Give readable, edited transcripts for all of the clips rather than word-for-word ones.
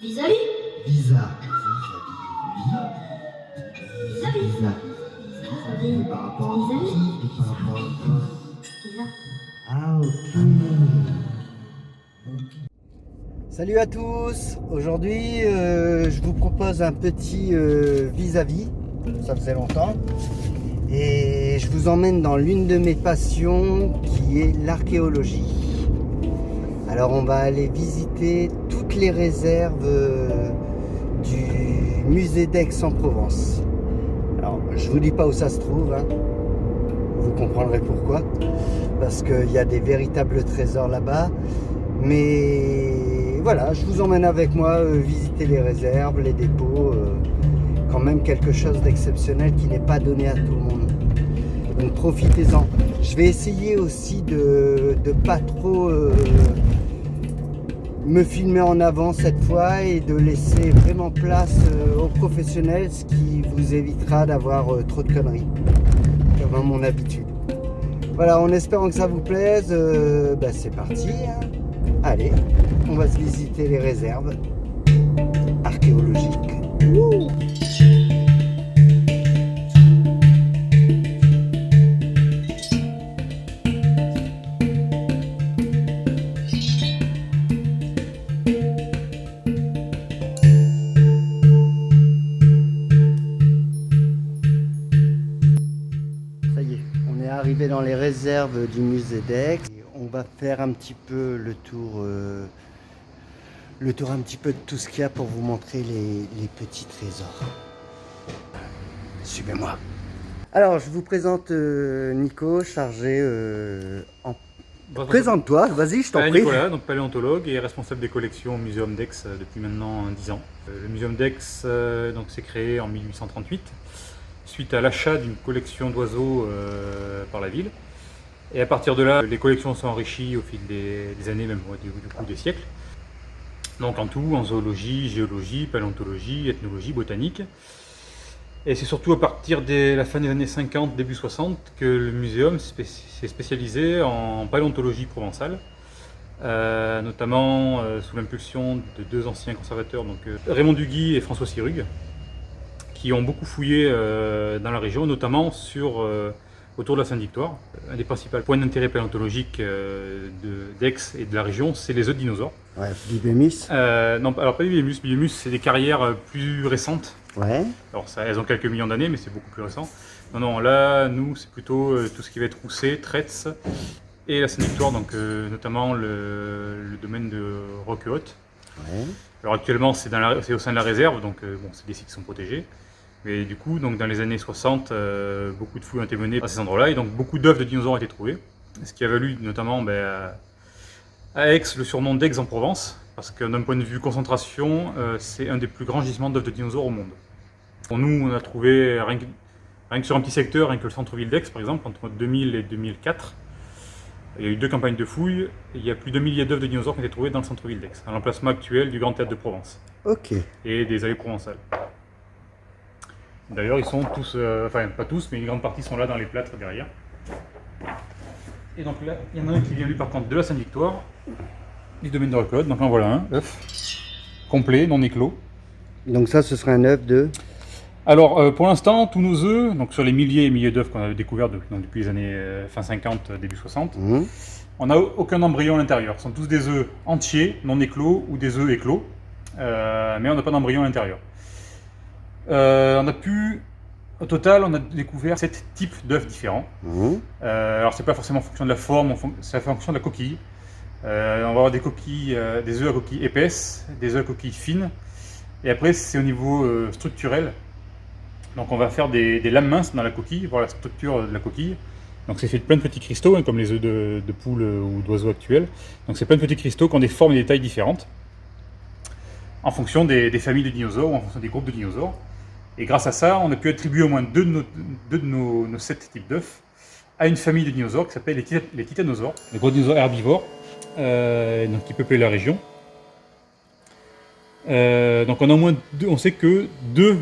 Vis-à-vis. Visa. Vis-à-vis. Visa. Vis-à-vis. Par rapport à Vis-à-vis. qui et par rapport à quoi? Vis-à. Ah, ok. Salut à tous. Aujourd'hui, je vous propose un petit vis-à-vis. Ça faisait longtemps. Et je vous emmène dans l'une de mes passions qui est l'archéologie. Alors on va aller visiter toutes les réserves du musée d'Aix-en-Provence. Alors je vous dis pas où ça se trouve, hein. Vous comprendrez pourquoi. Parce qu'il y a des véritables trésors là-bas. Mais voilà, je vous emmène avec moi visiter les réserves, les dépôts. Quand même quelque chose d'exceptionnel qui n'est pas donné à tout le monde. Donc profitez-en. Je vais essayer aussi de pas trop me filmer en avant cette fois et de laisser vraiment place aux professionnels, ce qui vous évitera d'avoir trop de conneries, comme à mon habitude. Voilà, en espérant que ça vous plaise, c'est parti, hein. Allez, on va se visiter les réserves archéologiques. Wouh! Ça y est, on est arrivé dans les réserves du musée d'Aix. On va faire un petit peu le tour un petit peu de tout ce qu'il y a pour vous montrer les petits trésors. Suivez-moi. Alors, je vous présente Nico, chargé en... Présente-toi, vas-y, je t'en prie. Nicolas, donc paléontologue et responsable des collections au Muséum d'Aix depuis maintenant 10 ans. Le Muséum d'Aix s'est créé en 1838 suite à l'achat d'une collection d'oiseaux par la ville. Et à partir de là, les collections sont enrichies au fil des années, même du coup des siècles. Donc en tout, en zoologie, géologie, paléontologie, ethnologie, botanique. Et c'est surtout à partir de la fin des années 50, début 60, que le muséum s'est spécialisé en paléontologie provençale, notamment sous l'impulsion de deux anciens conservateurs, donc Raymond Duguy et François Sirugue, qui ont beaucoup fouillé dans la région, notamment autour de la Sainte-Victoire. Un des principaux points d'intérêt paléontologique d'Aix et de la région, c'est les œufs de dinosaures. Ouais, Bibémus. Non, alors pas des Bibémus. Bibémus, c'est des carrières plus récentes. Ouais. Alors elles ont quelques millions d'années, mais c'est beaucoup plus récent. Non, là, nous, c'est plutôt tout ce qui va être Rousset, Tretz et la Sainte-Victoire, donc notamment le domaine de Roquehaute. Ouais. Alors actuellement, c'est au sein de la réserve, donc c'est des sites qui sont protégés. Mais du coup, donc, dans les années 60, beaucoup de fouilles ont été menées à ces endroits-là, et donc beaucoup d'œufs de dinosaures ont été trouvés. Ce qui a valu notamment à Aix le surnom d'Aix-en-Provence, parce que d'un point de vue concentration, c'est un des plus grands gisements d'œufs de dinosaures au monde. Pour nous, on a trouvé, rien que sur un petit secteur, rien que le centre-ville d'Aix par exemple, entre 2000 et 2004, il y a eu 2 campagnes de fouilles, et il y a plus de milliers d'œufs de dinosaures qui ont été trouvés dans le centre-ville d'Aix, à l'emplacement actuel du Grand Théâtre de Provence. Ok. Et des allées provençales. D'ailleurs, ils sont tous, enfin pas tous, mais une grande partie sont là dans les plâtres derrière. Et donc là, il y en a un qui vient lui par contre de la Sainte-Victoire, du domaine de Roquehaute. Donc en voilà un, œuf, complet, non éclos. Donc ça, ce serait un œuf de... Alors pour l'instant, tous nos œufs, donc sur les milliers et milliers d'œufs qu'on a découverts depuis les années fin 50, début 60, on n'a aucun embryon à l'intérieur. Ce sont tous des œufs entiers, non éclos, ou des œufs éclos, mais on n'a pas d'embryon à l'intérieur. Au total, on a découvert 7 types d'œufs différents. Alors, c'est pas forcément en fonction de la forme, c'est en fonction de la coquille. On va avoir des coquilles, des œufs à coquille épaisse, des œufs à coquille fine. Et après, c'est au niveau structurel. Donc, on va faire des lames minces dans la coquille, voir la structure de la coquille. Donc, c'est fait de plein de petits cristaux, hein, comme les œufs de poule ou d'oiseaux actuels. Donc, c'est plein de petits cristaux qui ont des formes et des tailles différentes, en fonction des familles de dinosaures ou en fonction des groupes de dinosaures. Et grâce à ça, on a pu attribuer au moins deux de nos 7 types d'œufs à une famille de dinosaures qui s'appelle les titanosaures, les gros dinosaures herbivores, qui peuplaient la région. Donc on a au moins on sait que deux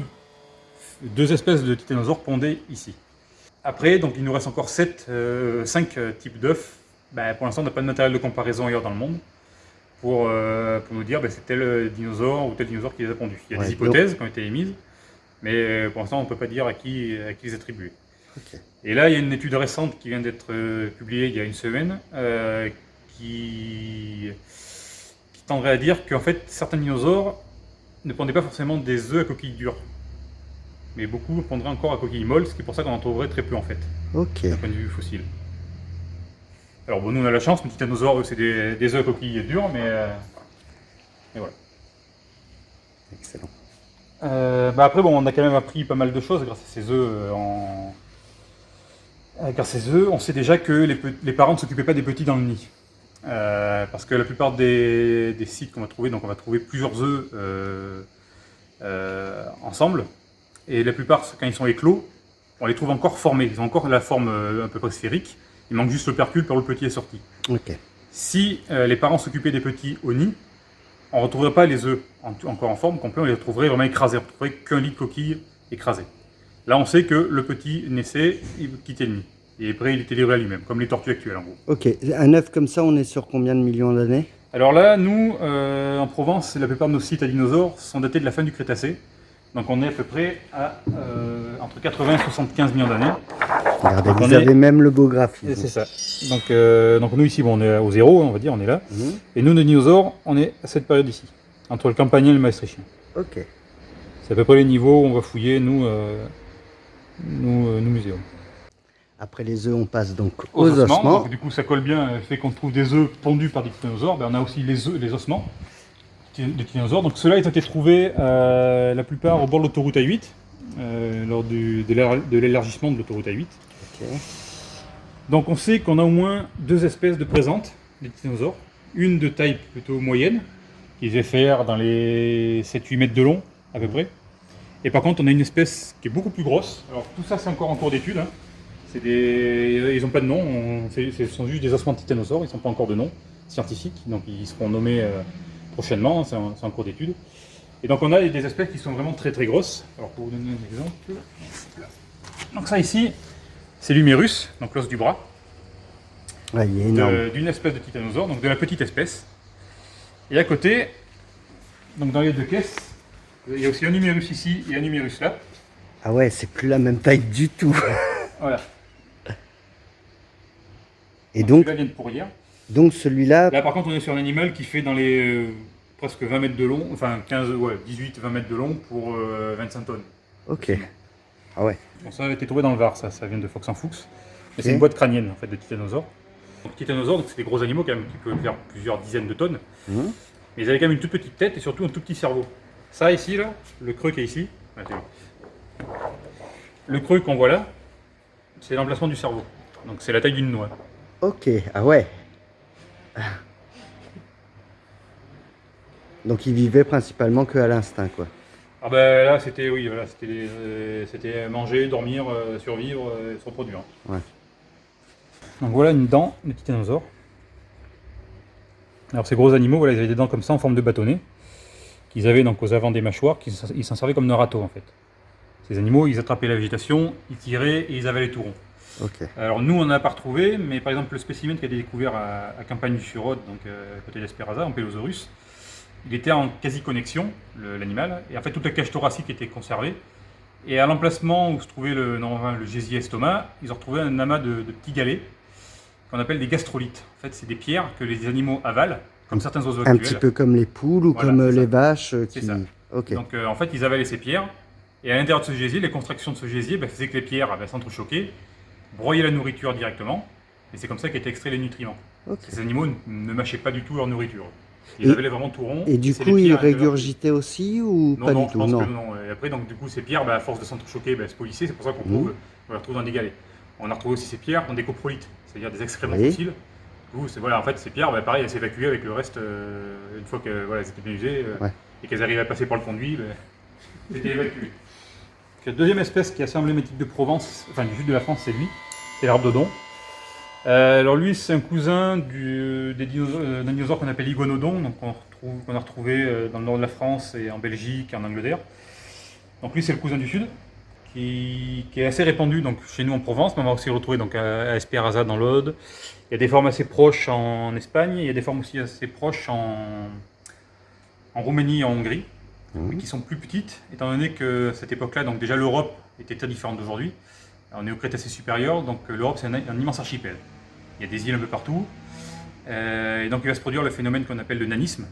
espèces de titanosaures pondaient ici. Après, donc il nous reste encore 5 types d'œufs. Pour l'instant, on n'a pas de matériel de comparaison ailleurs dans le monde. pour nous dire c'est tel dinosaure ou tel dinosaure qui les a pondus. Il y a Ouais, des hypothèses qui ont été émises, mais pour l'instant on ne peut pas dire à qui les attribuer. Ok. Et là il y a une étude récente qui vient d'être publiée il y a une semaine qui tendrait à dire qu'en fait certains dinosaures ne pondaient pas forcément des œufs à coquilles dures, mais beaucoup pondraient encore à coquilles molles, ce qui est pour ça qu'on en trouverait très peu en fait, Ok. d'un point de vue fossile. Alors bon, nous on a la chance, nos titanosaures, eux, c'est des œufs à coquilles dures, mais voilà. Excellent. Après bon, on a quand même appris pas mal de choses grâce à ces œufs. Grâce à ces œufs, on sait déjà que les parents ne s'occupaient pas des petits dans le nid. Parce que la plupart des sites qu'on va trouver, donc on va trouver plusieurs œufs ensemble, et la plupart, quand ils sont éclos, on les trouve encore formés, ils ont encore la forme à peu près sphérique, il manque juste l'opercule par où le petit est sorti. Ok. Si les parents s'occupaient des petits au nid, on ne retrouverait pas les œufs encore en forme complète, on les retrouverait vraiment écrasés, on ne retrouverait qu'un lit de coquille écrasé. Là on sait que le petit naissait, il quittait le nid. Et après, il était livré à lui-même, comme les tortues actuelles en gros. Ok, un œuf comme ça, on est sur combien de millions d'années? Alors là, nous, en Provence, la plupart de nos sites à dinosaures sont datés de la fin du Crétacé. Donc on est à peu près à entre 80 et 75 millions d'années. Regardez, Donc, vous avez même le beau graphique. C'est ça. Donc nous ici, bon, on est au zéro, on va dire, on est là. Mhm. Et nous, les dinosaures, on est à cette période ici, entre le Campanien et le Maastrichtien. Ok. C'est à peu près les niveaux où on va fouiller, nous muséums. Après les œufs, on passe donc aux ossements. Donc, du coup, ça colle bien, le fait qu'on trouve des œufs pondus par des titanosaures. Ben, on a aussi les ossements des titanosaures. Donc ceux-là, ils ont été trouvés la plupart au bord de l'autoroute A8, lors de l'élargissement de l'autoroute A8. Ok. Donc on sait qu'on a au moins deux espèces de présentes des titanosaures. Une de taille plutôt moyenne, qui devait faire dans les 7-8 mètres de long à peu près. Et par contre, on a une espèce qui est beaucoup plus grosse. Alors tout ça, c'est encore en cours d'étude. Hein. Ils n'ont pas de nom, ce sont juste des ossements de titanosaures, ils n'ont pas encore de nom scientifique, donc ils seront nommés prochainement, c'est en cours d'étude. Et donc on a des espèces qui sont vraiment très très grosses. Alors pour vous donner un exemple, donc ça ici, c'est l'humérus, donc l'os du bras, Ouais, il est énorme. d'une espèce de titanosaure, donc de la petite espèce. Et à côté, donc dans les deux caisses, il y a aussi un humérus ici et un humérus là. Ah ouais, c'est plus la même taille du tout. Voilà. Et donc, Celui-là vient de pourrir. donc celui-là, Là par contre on est sur un animal qui fait dans les presque 20 mètres de long, enfin 18-20 mètres de long pour 25 tonnes. ok. Ah ouais. Bon, ça a été trouvé dans le Var, ça vient de Fox en Fuchs. Mais Ok. c'est une boîte crânienne en fait de titanosaures. Donc titanosaures, donc c'est des gros animaux quand même qui peuvent faire plusieurs dizaines de tonnes. Mhm. Mais ils avaient quand même une toute petite tête et surtout un tout petit cerveau. Ça ici, là, le creux qui est ici, le creux qu'on voit là, c'est l'emplacement du cerveau. Donc c'est la taille d'une noix. Ok, ah ouais. Donc il vivait principalement que à l'instinct, quoi. Ah ben là c'était voilà, c'était manger, dormir, survivre, se reproduire. Ouais. Donc voilà une dent de titanosaure. Alors ces gros animaux, voilà, ils avaient des dents comme ça en forme de bâtonnet, qu'ils avaient donc aux avant des mâchoires, ils s'en servaient comme de râteau en fait. Ces animaux, ils attrapaient la végétation, ils tiraient et ils avalaient tout rond. Ok. Alors nous on n'en a pas retrouvé, mais par exemple le spécimen qui a été découvert à Campagne-du-Sur-Aude, donc à côté d'Esperaza, en Pélosaurus, il était en quasi-connexion, l'animal, et en fait toute la cage thoracique était conservée. Et à l'emplacement où se trouvait le gésier estomac, ils ont retrouvé un amas de petits galets qu'on appelle des gastrolites. En fait, c'est des pierres que les animaux avalent, comme certains oiseaux Un actuels. petit peu comme les poules ou Voilà, comme c'est les ça. vaches C'est qui... ça. Ok. Donc en fait, ils avalaient ces pierres, et à l'intérieur de ce gésier, les contractions de ce gésier faisaient que les pierres s'entrechoquaient, broyaient la nourriture directement, et c'est comme ça qu'étaient extraits les nutriments. Ok. Ces animaux ne mâchaient pas du tout leur nourriture. Et- Ils avalaient vraiment tout rond. Et du c'est coup, les ils pierres à l'intérieur. régurgitaient aussi ou Non, pas non, du je tout? pense Non. que non. Et après, donc, du coup, ces pierres, à force de s'entrechoquer, se polissaient. C'est pour ça qu'on on les retrouve dans des galets. On a retrouvé aussi ces pierres dans des coprolites, c'est-à-dire des excréments Oui. fossiles. Du coup, voilà, en fait, ces pierres, pareil, elles s'évacuaient avec le reste, une fois qu'elles étaient bien usées, Ouais. et qu'elles arrivaient à passer par le conduit, elles étaient évacuées. La deuxième espèce qui est assez emblématique de Provence, enfin du sud de la France, c'est lui, c'est l'Arabdodon. Alors lui, c'est un cousin d'un dinosaure qu'on appelle Iguanodon, donc qu'on a retrouvé dans le nord de la France et en Belgique et en Angleterre. Donc lui, c'est le cousin du sud, qui est assez répandu donc, chez nous en Provence, mais on va aussi le retrouver donc, à Esperanza dans l'Aude. Il y a des formes assez proches en Espagne, il y a des formes aussi assez proches en Roumanie et en Hongrie, mais qui sont plus petites, étant donné que cette époque-là, donc déjà l'Europe était très différente d'aujourd'hui. On est au Crétacé supérieur, donc l'Europe c'est un immense archipel. Il y a des îles un peu partout, et donc il va se produire le phénomène qu'on appelle le nanisme,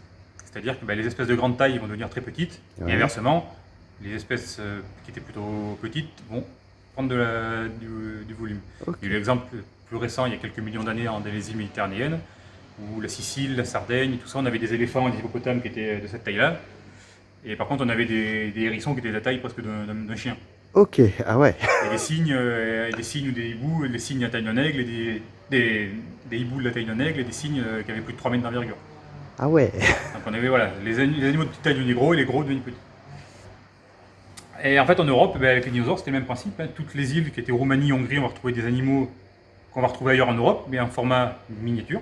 c'est-à-dire que les espèces de grande taille vont devenir très petites, et inversement, les espèces qui étaient plutôt petites vont prendre du volume. Okay. Il y a eu l'exemple plus récent, il y a quelques millions d'années, dans les îles méditerranéennes, où la Sicile, la Sardaigne, tout ça, on avait des éléphants et des hippopotames qui étaient de cette taille-là, et par contre on avait des hérissons qui étaient de la taille presque d'un chien. Ok, ah ouais. Et des cygnes ou des hiboux, des cygnes à taille d'un aigle, et des hiboux de la taille d'un aigle, et des cygnes qui avaient plus de 3 mètres d'envergure. Ah ouais. Donc on avait voilà, les animaux de petite taille devenaient gros et les gros devenaient petits. Et en fait en Europe, avec les dinosaures, c'était le même principe. Hein. Toutes les îles qui étaient Roumanie, Hongrie, on va retrouver des animaux qu'on va retrouver ailleurs en Europe, mais en format miniature.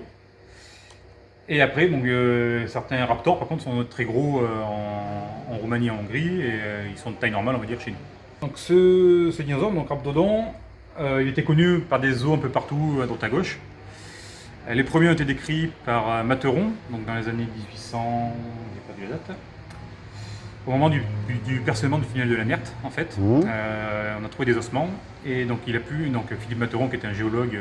Et après, donc, certains raptors par contre sont très gros en Roumanie et en Hongrie, et ils sont de taille normale, on va dire, chez nous. Donc ce dinosaure, donc Raptodon, il était connu par des zoos un peu partout à droite à gauche. Les premiers ont été décrits par Materon, donc dans les années 1800, j'ai perdu la date, au moment du percement du tunnel de la Meurthe, en fait. On a trouvé des ossements, et donc Philippe Materon, qui était un géologue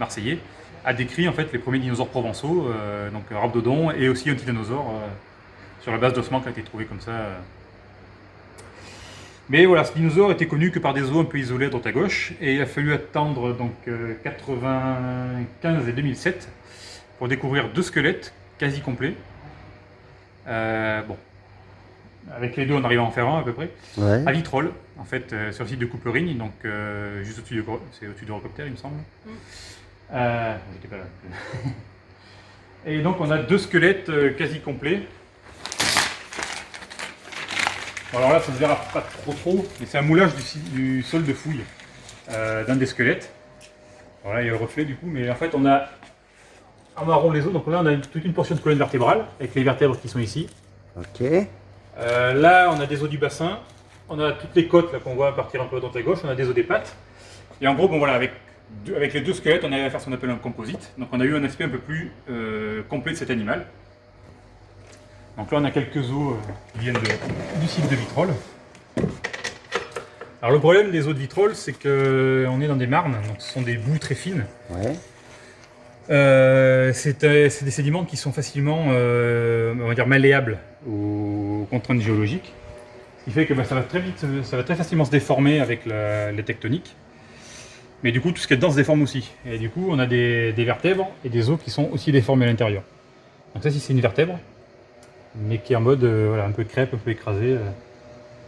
marseillais, a décrit en fait les premiers dinosaures provençaux, donc Raptodon, et aussi un tyrannosaure, sur la base d'ossements qui a été trouvé comme ça. Mais voilà, ce dinosaure était connu que par des os un peu isolés à droite à gauche, et il a fallu attendre donc 95 et 2007 pour découvrir 2 squelettes quasi complets. Bon, avec les deux on arrive à en faire un à peu près. Ouais. À Vitrolles, en fait, sur le site de Couperigne, donc juste au-dessus de l'Eurocopter, il me semble. J'étais pas là. Et donc on a 2 squelettes quasi complets. Bon, alors là, ça ne se verra pas trop, mais c'est un moulage du sol de fouille d'un des squelettes. Voilà, il y a le reflet du coup, mais en fait on a en marron les os, donc là on a toute une portion de colonne vertébrale, avec les vertèbres qui sont ici. Ok. Là on a des os du bassin, on a toutes les côtes qu'on voit partir un peu à droite à gauche, on a des os des pattes. Et en gros, bon voilà, avec les 2 squelettes, on arrive à faire ce qu'on appelle un composite. Donc on a eu un aspect un peu plus complet de cet animal. Donc là on a quelques os qui viennent du site de Vitrolles. Alors le problème des os de Vitrolles, c'est qu'on est dans des marnes, donc ce sont des boues très fines. Ouais. C'est des sédiments qui sont facilement on va dire malléables aux contraintes géologiques. Ce qui fait que ça va très vite, ça va très facilement se déformer avec les tectoniques. Mais du coup tout ce qui est dedans se déforme aussi. Et du coup on a des vertèbres et des os qui sont aussi déformés à l'intérieur. Donc ça si c'est une vertèbre, mais qui est en mode voilà, un peu crêpe, un peu écrasé.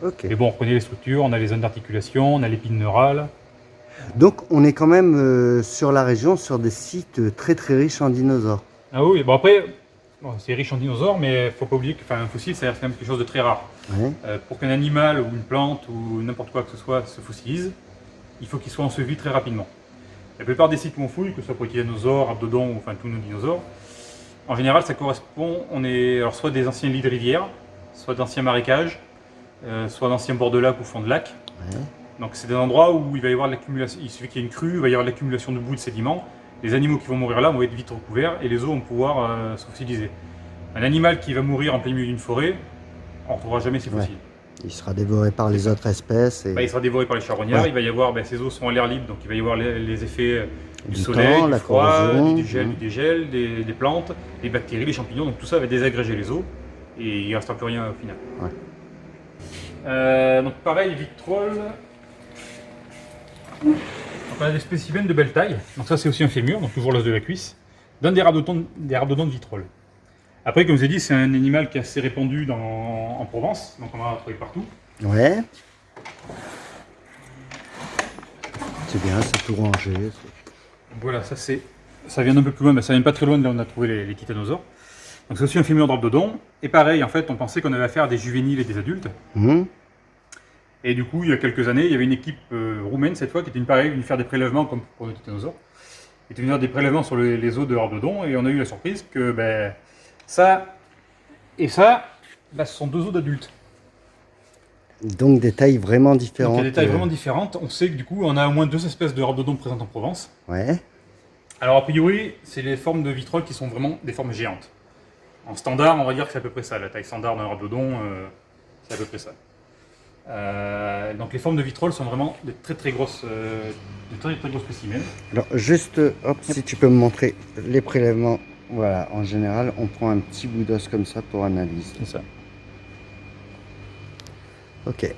Ok. Mais bon, on reconnaît les structures, on a les zones d'articulation, on a l'épine neurale. Donc on est quand même sur la région, sur des sites très très riches en dinosaures. Ah oui, bon après, c'est riche en dinosaures, mais il ne faut pas oublier qu'un fossile, ça reste quand même quelque chose de très rare. Ouais. Pour qu'un animal ou une plante ou n'importe quoi que ce soit se fossilise, il faut qu'il soit enseveli très rapidement. La plupart des sites où on fouille, que ce soit pour les tyrannosaures, Raptodon ou enfin tous nos dinosaures, en général, ça correspond, alors soit des anciens lits de rivière, soit d'anciens marécages, soit d'anciens bords de lac ou fonds de lac. Ouais. Donc c'est des endroits où il va y avoir l'accumulation, il suffit qu'il y ait une crue, il va y avoir l'accumulation de boue et de sédiments. Les animaux qui vont mourir là vont être vite recouverts et les os vont pouvoir se fossiliser. Un animal qui va mourir en plein milieu d'une forêt, on ne retrouvera jamais ses fossiles. Ouais. Il sera dévoré par les autres espèces. Et... il sera dévoré par les charognards, Ouais. il va y avoir, ces os sont à l'air libre, donc il va y avoir les effets du Du soleil, temps, du la froid, corrosion. du dégel, des plantes, des bactéries, les champignons, donc tout ça va désagréger les os et il ne restera plus rien au final. Ouais. Donc pareil, Vitrolles. Donc on a des spécimens de belle taille, donc ça c'est aussi un fémur, donc toujours l'os de la cuisse, d'un des rhabdodons de Vitrolles. Après, comme je vous ai dit, c'est un animal qui est assez répandu en Provence, donc on va en trouver partout. Ouais. C'est bien, c'est tout rangé. Voilà, ça vient d'un peu plus loin, mais ça vient pas très loin de là où on a trouvé les titanosaures. Donc c'est aussi un fémur de rhabdodon, et pareil, en fait, on pensait qu'on avait affaire à des juvéniles et des adultes. Et du coup, il y a quelques années, il y avait une équipe roumaine, cette fois, qui était venue faire des prélèvements comme pour les titanosaures. Ils étaient venus faire des prélèvements sur les os de rhabdodon, et on a eu la surprise que ça et ça, ce sont 2 os d'adultes. Donc des tailles vraiment différentes. Donc il y a des tailles vraiment différentes. On sait que du coup, on a au moins 2 espèces de rhabdodon présentes en Provence. Ouais. Alors a priori, c'est les formes de vitrolles qui sont vraiment des formes géantes. En standard, on va dire que c'est à peu près ça. La taille standard d'un rhabdodon, c'est à peu près ça. Donc les formes de vitrolles sont vraiment de très gros spécimens. Alors juste, hop, si tu peux me montrer les prélèvements. Voilà, en général, on prend un petit bout d'os comme ça pour analyse. C'est ça. Ok.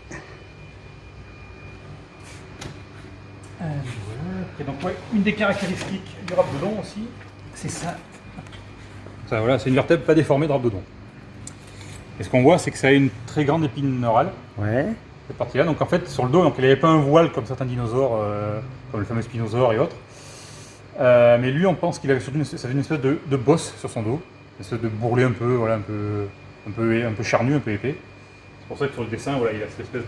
Voilà. Et donc ouais, une des caractéristiques du rhabdodon aussi, c'est ça. Ça voilà, c'est une vertèbre pas déformée de rhabdodon. Et ce qu'on voit, c'est que ça a une très grande épine neurale. Ouais. Cette partie-là. Donc en fait, sur le dos, donc, il n'avait pas un voile comme certains dinosaures, comme le fameux spinosaure et autres. Mais lui, on pense qu'il avait surtout une espèce de bosse sur son dos, une espèce de bourrelet un peu, voilà, un peu charnu, un peu épais. C'est pour ça que sur le dessin, voilà, il a cette espèce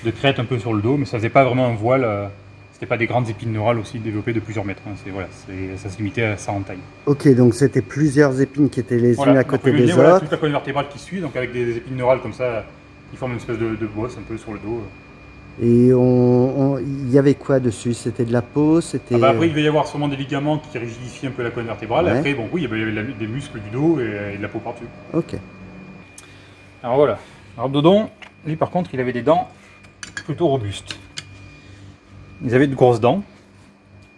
de crête un peu sur le dos, mais ça faisait pas vraiment un voile. C'était pas des grandes épines neurales aussi développées de plusieurs mètres. Hein. Ça se limitait à ça en taille. Ok, donc c'était plusieurs épines qui étaient les unes à côté des voilà, autres. toute la colonne vertébrale qui suit, donc avec des épines neurales comme ça, qui forment une espèce de bosse un peu sur le dos. Et il y avait quoi dessus? C'était de la peau, c'était... Après, il va y avoir sûrement des ligaments qui rigidifient un peu la colonne vertébrale. Ouais. Après, bon, oui, il y avait des muscles du dos et de la peau par-dessus. Ok. Alors voilà, Rhabdodon, lui par contre, il avait des dents plutôt robustes. Ils avaient de grosses dents.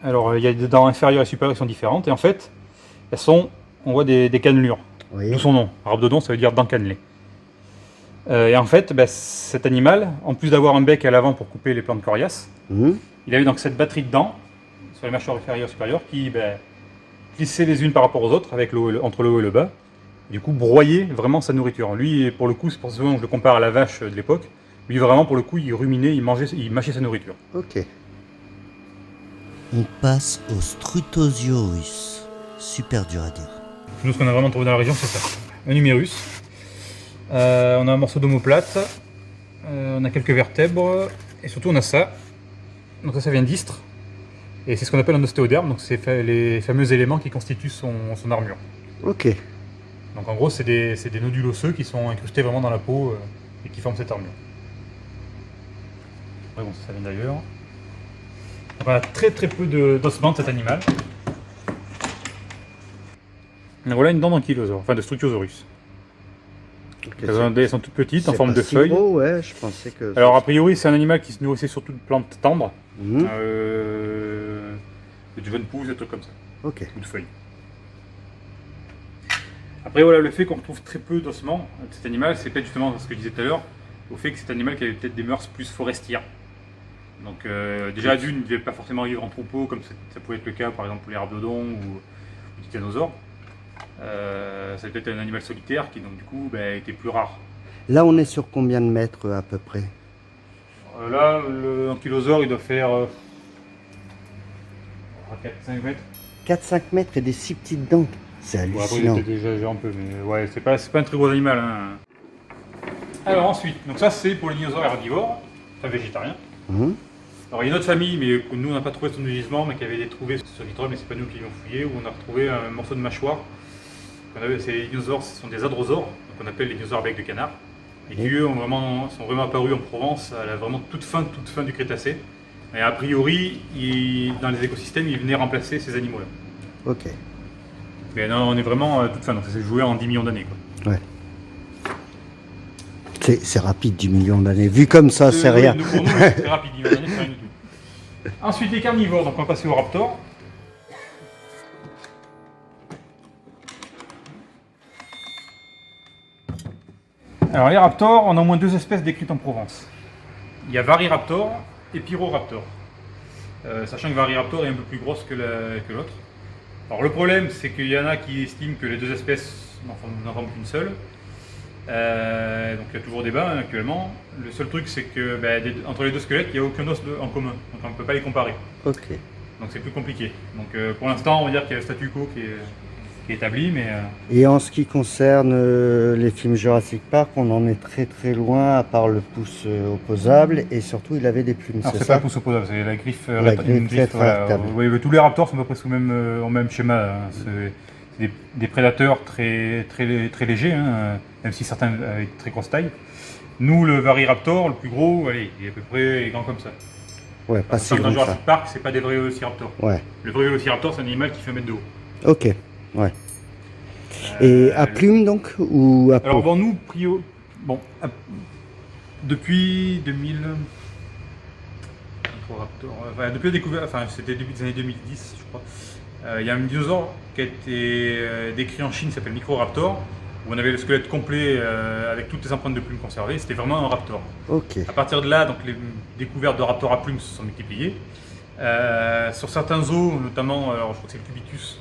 Alors, il y a des dents inférieures et supérieures qui sont différentes. Et en fait, on voit des cannelures. Oui. D'où son nom. Rhabdodon, ça veut dire dents cannelées. Et en fait, cet animal, en plus d'avoir un bec à l'avant pour couper les plantes coriaces, il avait donc cette batterie de dents sur les mâchoires inférieures et supérieures qui glissaient les unes par rapport aux autres entre le haut et le bas. Du coup, broyer vraiment sa nourriture. Lui, pour le coup, c'est pour ça que je le compare à la vache de l'époque. Lui, vraiment, pour le coup, il ruminait, il mâchait sa nourriture. Ok. On passe au Strutosaurus. Super dur à dire. Nous, ce qu'on a vraiment trouvé dans la région, c'est ça. Un humérus. On a un morceau d'omoplate. On a quelques vertèbres. Et surtout, on a ça. Donc ça vient d'Istres. Et c'est ce qu'on appelle un ostéoderme. Donc c'est les fameux éléments qui constituent son armure. Ok. Donc en gros, c'est des nodules osseux qui sont incrustés vraiment dans la peau et qui forment cette armure. Ouais, bon, ça vient d'ailleurs. Donc on a très peu d'ossements de cet animal. Et voilà une dent d'ankylosaure, enfin de Strutosaurus. Okay, Elles sont toutes petites, en forme de si feuilles. gros, ouais, je pensais que... Alors a priori, c'est un animal qui se nourrissait surtout de plantes tendres. Mhm. Du jeune pousse, des trucs comme ça. Ok. Ou de feuilles. Après voilà, le fait qu'on retrouve très peu d'ossements de cet animal, c'est peut-être justement ce que je disais tout à l'heure, au fait que c'est un animal qui avait peut-être des mœurs plus forestières. Donc déjà d'une, il ne devait pas forcément vivre en troupeau comme ça pouvait être le cas par exemple pour les rhabdodons ou les titanosaures. Ça peut être un animal solitaire qui donc du coup était plus rare. Là, on est sur combien de mètres à peu près? Là, l'ankylosaure il doit faire 4-5 mètres. 4-5 mètres et des si petites dents. C'est Bon, après, hallucinant. il était déjà un peu, mais ouais, c'est pas un très gros animal. Hein. Alors ensuite, donc ça c'est pour les dinosaures herbivores, enfin végétariens. Mhm. Alors il y a une autre famille, mais que nous on n'a pas trouvé son gisement, mais qui avait été trouvé sur vitrole, mais c'est pas nous qui l'avons fouillé, où on a retrouvé un morceau de mâchoire. Ces dinosaures, ce sont des hadrosaures, donc on appelle les dinosaures à bec de canard, et qui eux sont vraiment apparus en Provence à la vraiment toute fin du Crétacé. Et a priori, dans les écosystèmes, ils venaient remplacer ces animaux-là. Ok. Mais non, on est vraiment à toute fin, donc ça s'est joué en 10 millions d'années. Ouais. C'est rapide, 10 millions d'années. Vu comme ça, c'est rien. Pour nous, c'est très rapide, 10 millions d'années, c'est rien du tout. Ensuite, les carnivores, donc on va passer au raptor. Alors les raptors, on a au moins 2 espèces décrites en Provence. Il y a Variraptor et Pyroraptor. Sachant que Variraptor est un peu plus grosse que l'autre. Alors le problème, c'est qu'il y en a qui estiment que les 2 espèces n'en forment qu'une seule. Donc il y a toujours débat actuellement. Le seul truc, c'est que entre les 2 squelettes, il n'y a aucun os en commun. Donc on ne peut pas les comparer. Ok. Donc c'est plus compliqué. Donc pour l'instant, on va dire qu'il y a le statu quo qui est établi, mais... Et en ce qui concerne les films Jurassic Park, on en est très loin, à part le pouce opposable, et surtout il avait des plumes, Alors c'est c'est ça? pas le pouce opposable, c'est la griffe, griffe rétractable. Oui, tous les raptors sont à peu près sous le même schéma. Hein. C'est des prédateurs très légers, hein. même si certains avec très grosse taille. Nous, le Variraptor, le plus gros, allez, il est à peu près grand comme ça. Ouais, pas si Dans grand que ça. Jurassic Park, c'est pas des vrais Vélociraptors. Ouais, Le vrai Vélociraptor, c'est un animal qui fait 1 mètre de haut. ok, ouais. Et à plume donc ou à peau? Alors bon, nous, bon, depuis 2000... depuis la découverte, enfin c'était début des années 2010, je crois. Il y a un dinosaure qui a été décrit en Chine qui s'appelle Microraptor, où on avait le squelette complet avec toutes les empreintes de plumes conservées. C'était vraiment un raptor. Ok. À partir de là, donc les découvertes de raptors à plumes se sont multipliées. Sur certains os, notamment, alors je crois que c'est le Cubitus,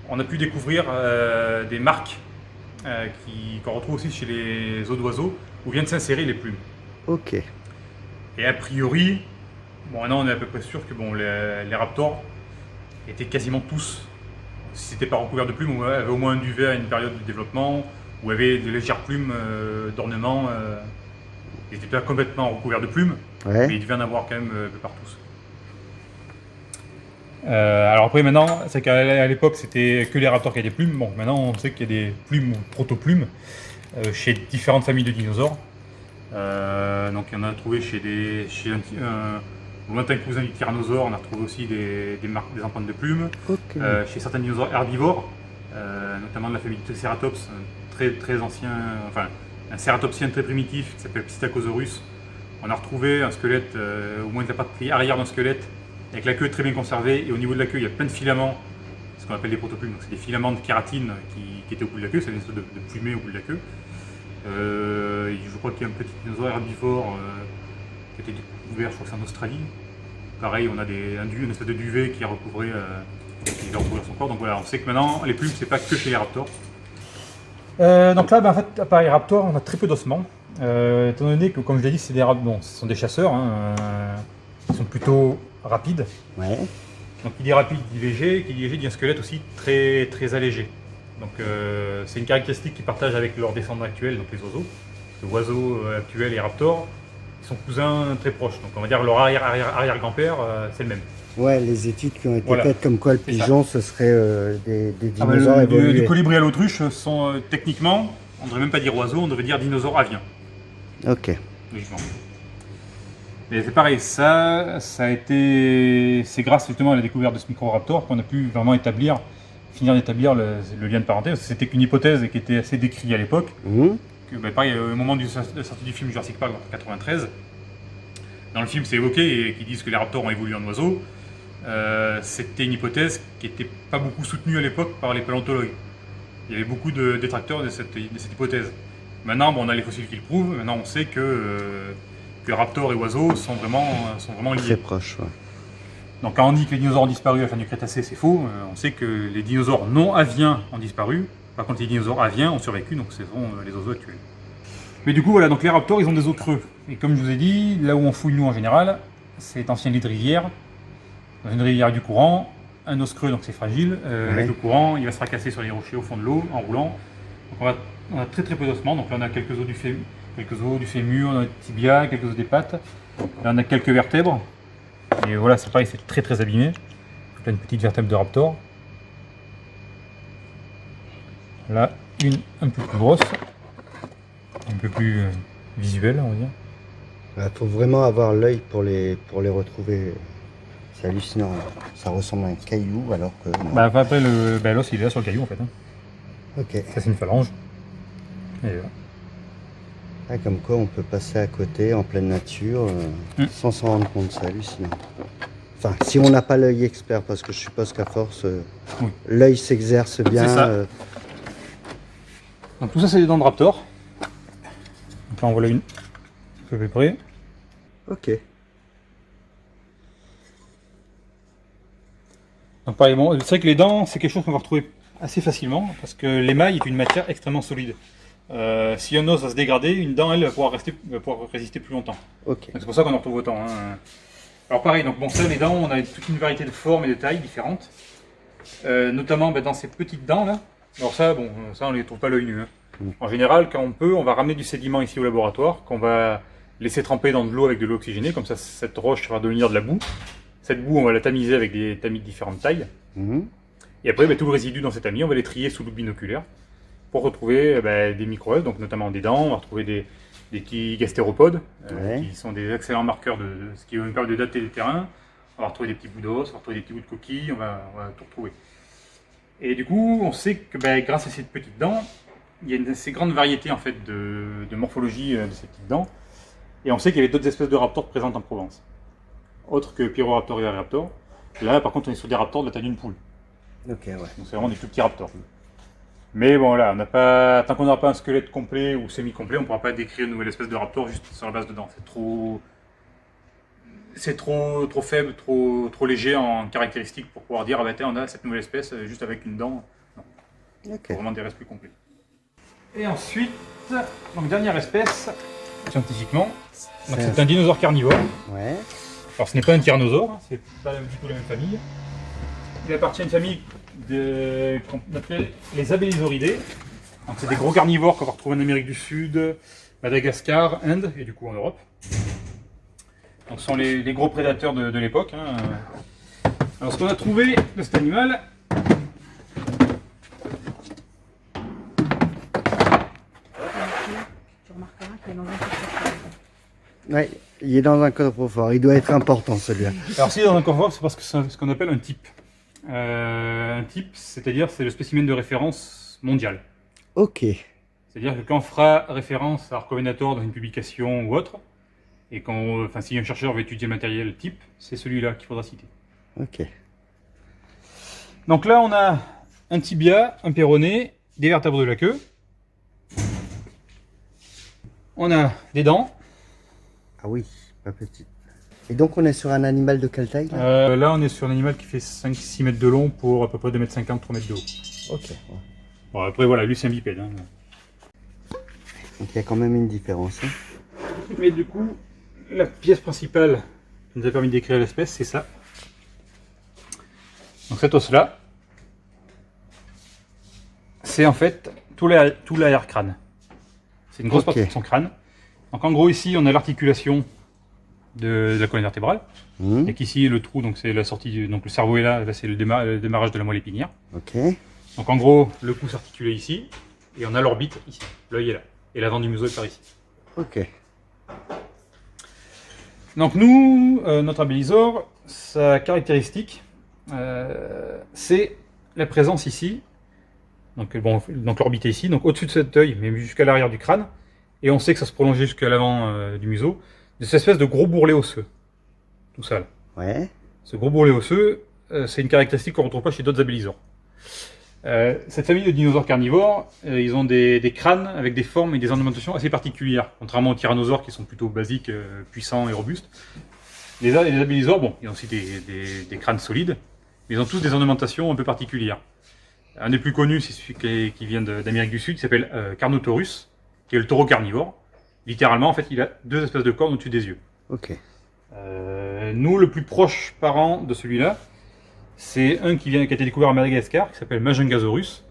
on a pu découvrir des marques qu'on retrouve aussi chez les os d'oiseaux, où viennent s'insérer les plumes. Ok. Et a priori, bon, maintenant on est à peu près sûr que bon, les raptors étaient quasiment tous, si c'était pas recouvert de plumes, avaient au moins un duvet à une période de développement, ou avaient de légères plumes d'ornement. Ils n'étaient pas complètement recouverts de plumes, Ouais. mais ils devaient en avoir quand même un peu partout. Alors après maintenant, c'est qu'à l'époque c'était que les raptors qui avaient des plumes. Bon, maintenant on sait qu'il y a des plumes ou proto-plumes chez différentes familles de dinosaures. Donc il y en a trouvé chez un lointain cousin du tyrannosaure, on a retrouvé aussi des marques, des empreintes de plumes. Ok. Chez certains dinosaures herbivores, notamment de la famille du Triceratops, un très ancien, enfin un cératopsien très primitif qui s'appelle Psittacosaurus. On a retrouvé un squelette, au moins de la partie arrière d'un squelette, avec la queue très bien conservée, et au niveau de la queue il y a plein de filaments, ce qu'on appelle des protoplumes, donc c'est des filaments de kératine qui étaient au bout de la queue, c'est une espèce de plumée au bout de la queue. Je crois qu'il y a un petit dinosaure herbivore qui a été découvert, je crois que c'est en Australie. Pareil, on a une espèce de duvet qui a recouvert son corps, donc voilà, on sait que maintenant les plumes c'est pas que chez les raptors. Donc là, en fait, à part les raptors, on a très peu d'ossements, étant donné que, comme je l'ai dit, c'est ce sont des chasseurs, hein, ils sont plutôt rapides. Ouais. Donc qui dit rapide dit léger, qui dit léger dit un squelette aussi très allégé. Donc c'est une caractéristique qu'ils partagent avec leurs descendants actuels, donc les oiseaux. Les oiseaux actuels et raptors, ils sont cousins très proches. Donc on va dire leur arrière-grand-père, c'est le même. Ouais, les études qui ont été Voilà. faites comme quoi le C'est pigeon ce serait des Ah bah, dinosaures évolués. du colibri à l'autruche sont techniquement, on ne devrait même pas dire oiseau, on devrait dire dinosaure avien. Ok. Logiquement. Mais c'est pareil, ça a été, c'est grâce justement à la découverte de ce Microraptor qu'on a pu vraiment finir d'établir le lien de parenté. C'était qu'une hypothèse et qui était assez décriée à l'époque. Mhm. Pareil, au moment de la sortie du film Jurassic Park en 1993, dans le film c'est évoqué et qui disent que les raptors ont évolué en oiseaux. C'était une hypothèse qui n'était pas beaucoup soutenue à l'époque par les paléontologues. Il y avait beaucoup de détracteurs de cette hypothèse. Maintenant, bon, on a les fossiles qui le prouvent. Maintenant, on sait que raptors et oiseaux sont vraiment liés. Très proche, ouais. Donc quand on dit que les dinosaures ont disparu à la fin du Crétacé, c'est faux. On sait que les dinosaures non aviens ont disparu. Par contre, les dinosaures aviens ont survécu, donc ce sont les oiseaux actuels. Mais du coup, voilà, donc les raptors, ils ont des os creux. Et comme je vous ai dit, là où on fouille nous en général, c'est ancien lit de rivière. Dans une rivière du courant, un os creux, donc c'est fragile. Avec le courant, il va se fracasser sur les rochers au fond de l'eau en roulant. Donc on a très peu d'ossements. Donc là, on a quelques os du fémur, on a des tibias, quelques os des pattes. Là, on a quelques vertèbres. Et voilà, c'est pareil, c'est très abîmé. Là, une petite vertèbre de raptor. Là, une un peu plus grosse, un peu plus visuelle, on va dire. Il faut vraiment avoir l'œil pour les retrouver. C'est hallucinant. Ça ressemble à un caillou alors que. non. Bah, après, l'os il est là sur le caillou en fait. Hein. Ok. Ça, c'est une phalange. Et voilà. Ah, comme quoi on peut passer à côté en pleine nature sans s'en rendre compte, c'est hallucinant. Enfin, si on n'a pas l'œil expert, parce que je suppose qu'à force, Oui. l'œil s'exerce bien. C'est ça. Donc tout ça c'est des dents de raptor. Donc là on voit une un peu plus près. Ok. Donc pareil, bon, c'est vrai que les dents c'est quelque chose qu'on va retrouver assez facilement parce que l'émail est une matière extrêmement solide. Si un os va se dégrader, une dent elle va pouvoir résister plus longtemps. Ok. C'est pour ça qu'on en retrouve autant. Hein. Alors pareil, donc bon ça les dents, on a toute une variété de formes et de tailles différentes. Notamment dans ces petites dents là. Alors ça, bon, ça on les trouve pas à l'œil nu. Hein. En général, quand on peut, on va ramener du sédiment ici au laboratoire, qu'on va laisser tremper dans de l'eau avec de l'eau oxygénée, comme ça cette roche va devenir de la boue. Cette boue, on va la tamiser avec des tamis de différentes tailles. Mhm. Et après, tout le résidu dans ces tamis, on va les trier sous loupe binoculaire. pour retrouver des micro-œufs, donc notamment des dents. On va retrouver des petits gastéropodes, qui sont des excellents marqueurs de ce qui va nous permettre de dater les terrains. On va retrouver des petits bouts d'os, on va retrouver des petits bouts de coquilles, on va tout retrouver. Et du coup, on sait que grâce à ces petites dents, il y a une assez grande variété en fait, de morphologie de ces petites dents. Et on sait qu'il y avait d'autres espèces de raptors présentes en Provence, autres que Pyroraptor et Ariaptor. Là, par contre, on est sur des raptors de la taille d'une poule. Ok, ouais. Donc c'est vraiment des tout petits raptors. Mais bon, là, tant qu'on n'aura pas un squelette complet ou semi-complet, on ne pourra pas décrire une nouvelle espèce de raptor juste sur la base de dents. C'est trop faible, trop léger en caractéristiques pour pouvoir dire on a cette nouvelle espèce juste avec une dent. Non. Ok. C'est vraiment des restes plus complets. Et ensuite, donc dernière espèce, scientifiquement, c'est un dinosaure carnivore. Ouais. Alors ce n'est pas un tyrannosaure, c'est pas du tout la même famille. Il appartient à une famille qu'on appelle les abélisauridés. Donc c'est des gros carnivores qu'on va retrouver en Amérique du Sud, Madagascar, Inde et du coup en Europe. Donc ce sont les gros prédateurs de l'époque. Hein. Alors ce qu'on a trouvé de cet animal, Tu remarqueras qu'il est dans un coffre-fort. Ouais, il est dans un coffre-fort. Il doit être important celui-là. alors s'il est dans un coffre-fort, c'est parce que c'est ce qu'on appelle un type. Un type, c'est-à-dire c'est le spécimen de référence mondial. Ok. C'est-à-dire que quand on fera référence à Arcovenator dans une publication ou autre, et si un chercheur veut étudier le matériel type, c'est celui-là qu'il faudra citer. Ok. Donc là, on a un tibia, un péroné, des vertèbres de la queue. On a des dents. Ah oui, pas petit. Et donc on est sur un animal de quelle taille là Là, on est sur un animal qui fait 5-6 mètres de long pour à peu près 2,50 m, 3 mètres de haut. Ok. Ouais. Bon, après, voilà, lui, c'est un bipède. Hein. Donc il y a quand même une différence. Hein. Mais du coup, la pièce principale qui nous a permis de décrire l'espèce, c'est ça. Donc cet os-là, c'est en fait tout l'arrière-crâne. C'est une grosse partie de son crâne. Donc en gros, ici, on a l'articulation de la colonne vertébrale. Et qu'ici, le trou, donc c'est la sortie, donc le cerveau est là, c'est le démarrage de la moelle épinière. Ok. Donc en gros, le cou s'articulé ici, et on a l'orbite ici. L'œil est là. Et l'avant du museau est par ici. Ok. Donc nous, notre abélisaure, sa caractéristique, c'est la présence ici, donc l'orbite est ici, donc au-dessus de cet œil, mais jusqu'à l'arrière du crâne, et on sait que ça se prolongeait jusqu'à l'avant du museau, de cette espèce de gros bourrelet osseux, tout ça là. Ouais. Ce gros bourrelet osseux, c'est une caractéristique qu'on ne retrouve pas chez d'autres abélisaures. Cette famille de dinosaures carnivores, ils ont des crânes avec des formes et des ornementations assez particulières, contrairement aux tyrannosaures qui sont plutôt basiques, puissants et robustes. Les abélisaures, bon, ils ont aussi des crânes solides, mais ils ont tous des ornementations un peu particulières. Un des plus connus, c'est celui qui vient d'Amérique du Sud, qui s'appelle Carnotaurus, qui est le taureau carnivore. Littéralement, en fait, il a deux espèces de cornes au-dessus des yeux. Ok. Nous, le plus proche parent de celui-là, c'est un qui a été découvert à Madagascar, qui s'appelle Majungasaurus,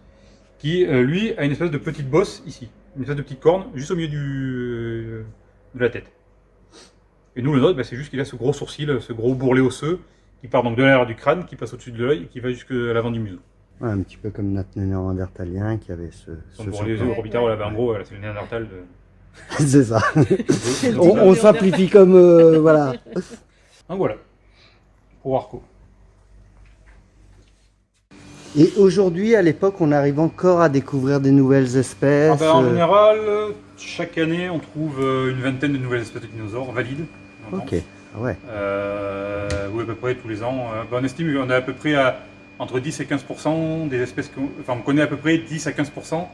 qui, lui, a une espèce de petite bosse ici, une espèce de petite corne, juste au milieu de la tête. Et nous, le nôtre, c'est juste qu'il a ce gros sourcil, ce gros bourrelet osseux, qui part donc de l'arrière du crâne, qui passe au-dessus de l'œil, et qui va jusqu'à l'avant du museau. Ouais, un petit peu comme notre néandertalien qui avait ce Bourrelet orbitaire, voilà, en gros, c'est le néandertal de... C'est ça. on simplifie comme... voilà. Donc voilà, pour Arco. Et aujourd'hui, à l'époque, on arrive encore à découvrir des nouvelles espèces. En général, chaque année, on trouve une vingtaine de nouvelles espèces de dinosaures valides. Ok, ah ouais. Oui, à peu près tous les ans. On estime qu'on a à peu près entre 10 et 15% des espèces... Enfin, on connaît à peu près 10 à 15%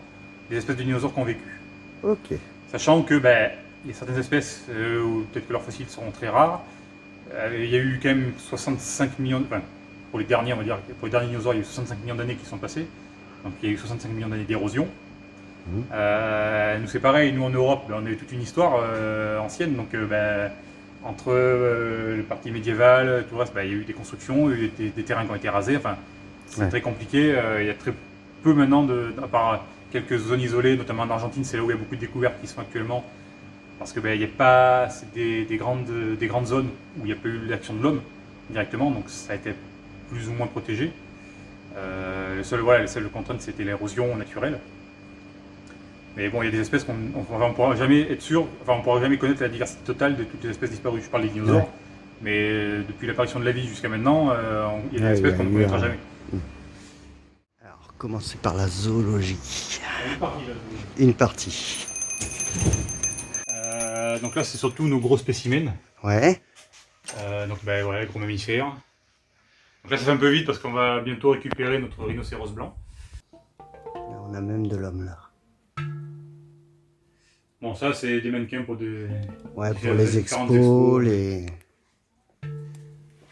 des espèces de dinosaures qui ont vécu. Ok. Sachant que il y a certaines espèces où peut-être que leurs fossiles seront très rares. Il y a eu quand même 65 millions... Enfin, pour les derniers, on va dire, pour les derniers dinosaures, il y a eu 65 millions d'années qui sont passées. Donc il y a eu 65 millions d'années d'érosion. Nous c'est pareil, nous en Europe, on a eu toute une histoire ancienne. Donc entre le parti médiéval, tout le reste, il y a eu des constructions, il y a eu des terrains qui ont été rasés. Enfin, c'est très compliqué. Il y a très peu maintenant, à part quelques zones isolées, notamment en Argentine, c'est là où il y a beaucoup de découvertes qui se font actuellement. Parce que il n'y a pas des grandes zones où il n'y a pas eu l'action de l'homme directement, donc ça a été plus ou moins protégé. La seule contrainte, c'était l'érosion naturelle. Mais bon, il y a des espèces qu'on ne pourra jamais être sûr, enfin on ne pourra jamais connaître la diversité totale de toutes les espèces disparues. Je parle des dinosaures, Ouais. mais depuis l'apparition de la vie jusqu'à maintenant, il y a des Ouais, espèces il y a qu'on ne eu connaîtra un- jamais. Alors, commencer par la zoologie. On est parti, là. Une partie. Donc là, c'est surtout nos gros spécimens. Ouais. Donc ben, ouais, gros mammifères. Donc là, ça fait un peu vite parce qu'on va bientôt récupérer notre rhinocéros blanc. On a même de l'homme là. Bon, ça, c'est des mannequins pour des... Ouais, des pour les différentes expos, les...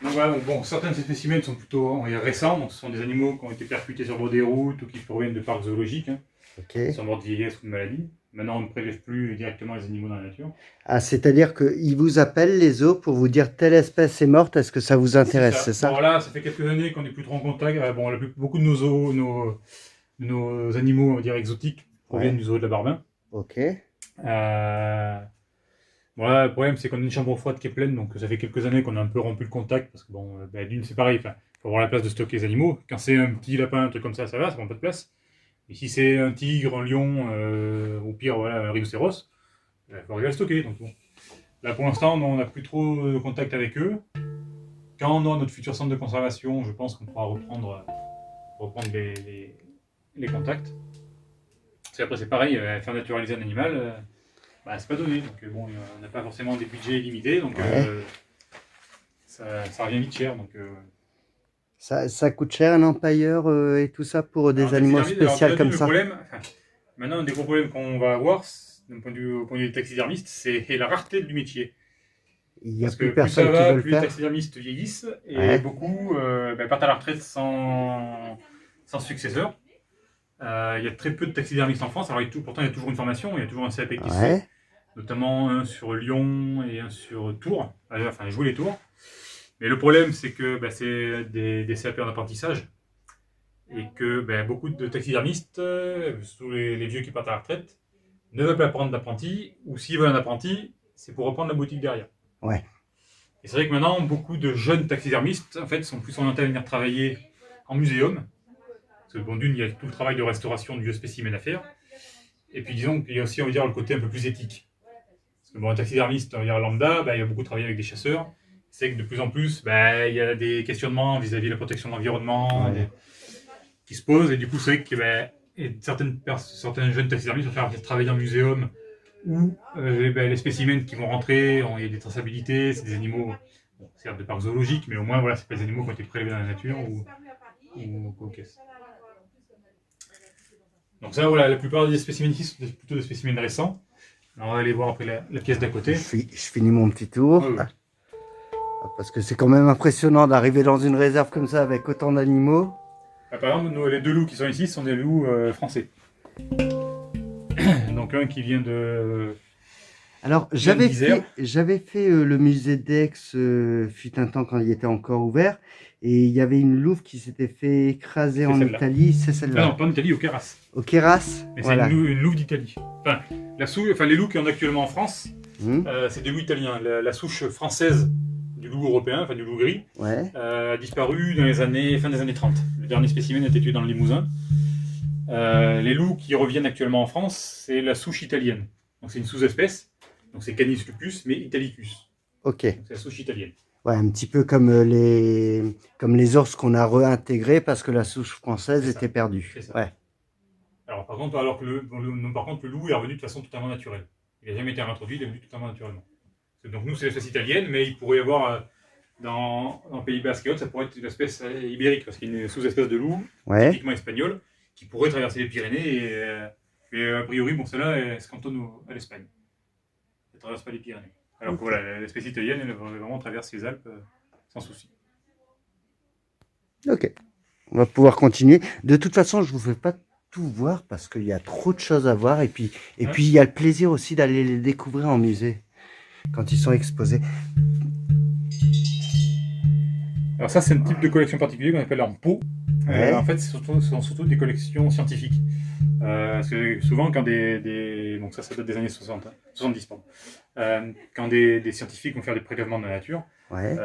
Donc voilà, donc, bon, certains de ces spécimens sont plutôt récents, donc ce sont des animaux qui ont été percutés sur le bord des routes ou qui proviennent de parcs zoologiques, hein, Ok. sont morts de vieillesse ou de maladie. Maintenant, on ne prélève plus directement les animaux dans la nature. Ah, c'est-à-dire qu'ils vous appellent les zoos pour vous dire telle espèce est morte, est-ce que ça vous intéresse, c'est ça? Bon, là, ça fait quelques années qu'on n'est plus trop en contact. Bon, beaucoup de nos zoos, nos animaux, on va dire, exotiques, proviennent Ouais. du zoo de la Barbin. Ok. Voilà, le problème, c'est qu'on a une chambre froide qui est pleine, donc ça fait quelques années qu'on a un peu rompu le contact, parce que bon, d'une, c'est pareil, il faut avoir la place de stocker les animaux. Quand c'est un petit lapin, un truc comme ça va, ça prend pas de place. Et si c'est un tigre, un lion, ou pire, voilà, un rhinocéros, il faut arriver à le stocker. Donc bon. Là, pour l'instant, on n'a plus trop de contact avec eux. Quand on aura notre futur centre de conservation, je pense qu'on pourra reprendre les contacts. Parce qu'après, c'est pareil, faire naturaliser un animal, c'est pas donné. Donc bon, on n'a pas forcément des budgets illimités, donc Ouais. ça revient vite cher. Donc, Ça coûte cher un empailleur et tout ça pour des alors, animaux taxidermiste, spéciaux alors, comme le ça? problème, maintenant, un des gros problèmes qu'on va avoir, au point de vue des taxidermistes, c'est la rareté du métier. Il n'y a Parce que plus plus ça personne qui va, veut le plus les faire? taxidermistes vieillissent et Ouais. beaucoup partent à la retraite sans successeur. Il y a très peu de taxidermistes en France. Alors, pourtant, il y a toujours une formation, il y a toujours un CAP qui se fait, Ouais. notamment un sur Lyon et un sur Tours. Enfin, jouer les Tours. Mais le problème, c'est que c'est des CAP en apprentissage et que beaucoup de taxidermistes, surtout les vieux qui partent à la retraite, ne veulent pas prendre d'apprenti, ou s'ils veulent un apprenti, c'est pour reprendre la boutique derrière. Ouais. Et c'est vrai que maintenant, beaucoup de jeunes taxidermistes, en fait, sont plus orientés à venir travailler en muséum. Parce que bon, d'une, il y a tout le travail de restauration du vieux spécimen à faire. Et puis disons qu'il y a aussi, on va dire, le côté un peu plus éthique. Parce que bon, un taxidermiste, on va dire lambda, il a beaucoup travaillé avec des chasseurs. C'est que de plus en plus, il y a des questionnements vis-à-vis de la protection de l'environnement qui se posent. Et du coup, c'est vrai que certains jeunes taxidermistes vont faire travailler en muséum où les spécimens qui vont rentrer, il y a des traçabilités, c'est des animaux, bon, certes de parcs zoologiques, mais au moins, voilà, c'est pas des animaux qui ont été prélevés dans la nature ou aux caisses. Donc ça, voilà, la plupart des spécimens ici sont plutôt des spécimens récents. Alors, on va aller voir après la pièce d'à côté. Je finis mon petit tour. Ouais. Parce que c'est quand même impressionnant d'arriver dans une réserve comme ça avec autant d'animaux. Par exemple, les deux loups qui sont ici sont des loups français. Donc un qui vient de... Alors, Vient de l'Isère. j'avais fait le musée d'Aix, fut un temps quand il était encore ouvert, et il y avait une louve qui s'était fait écraser C'est en celle-là. Italie, c'est Ah celle-là. non, pas en Italie, au Keras. Au Keras, Mais voilà. c'est une louve d'Italie. Enfin, les loups qu'il y en a actuellement en France, Hum, c'est des loups italiens. La souche française du loup européen, enfin du loup gris, ouais, a disparu dans fin des années 30. Le dernier spécimen a été tué dans le Limousin. Les loups qui reviennent actuellement en France, c'est la souche italienne. Donc c'est une sous-espèce. Donc c'est Canis lupus, mais italicus. ok. Donc c'est la souche italienne. Ouais, un petit peu comme les ours qu'on a réintégrés parce que la souche française C'est ça. était perdue. C'est ça. Ouais. Alors par contre, le loup est revenu de façon totalement naturelle. Il n'a jamais été réintroduit, il est venu totalement naturellement. Donc nous, c'est l'espèce italienne, mais il pourrait y avoir dans le Pays Basque et autres, ça pourrait être une espèce ibérique, parce qu'il y a une sous-espèce de loup, Ouais. typiquement espagnole, qui pourrait traverser les Pyrénées, et a priori, bon, celle-là, elle se cantonne à l'Espagne. Elle ne traverse pas les Pyrénées. Alors que voilà, l'espèce italienne, elle vraiment traverse les Alpes sans souci. Ok. On va pouvoir continuer. De toute façon, je ne vous fais pas tout voir parce qu'il y a trop de choses à voir. Et puis il y a le plaisir aussi d'aller les découvrir en musée quand ils sont exposés. Alors ça, c'est un type de collection particulier qu'on appelle en pot. Ouais. En fait, ce sont surtout des collections scientifiques. Parce que souvent, quand donc ça date des années 60, 70, pardon. Quand des scientifiques vont faire des prélèvements de la nature, Ouais.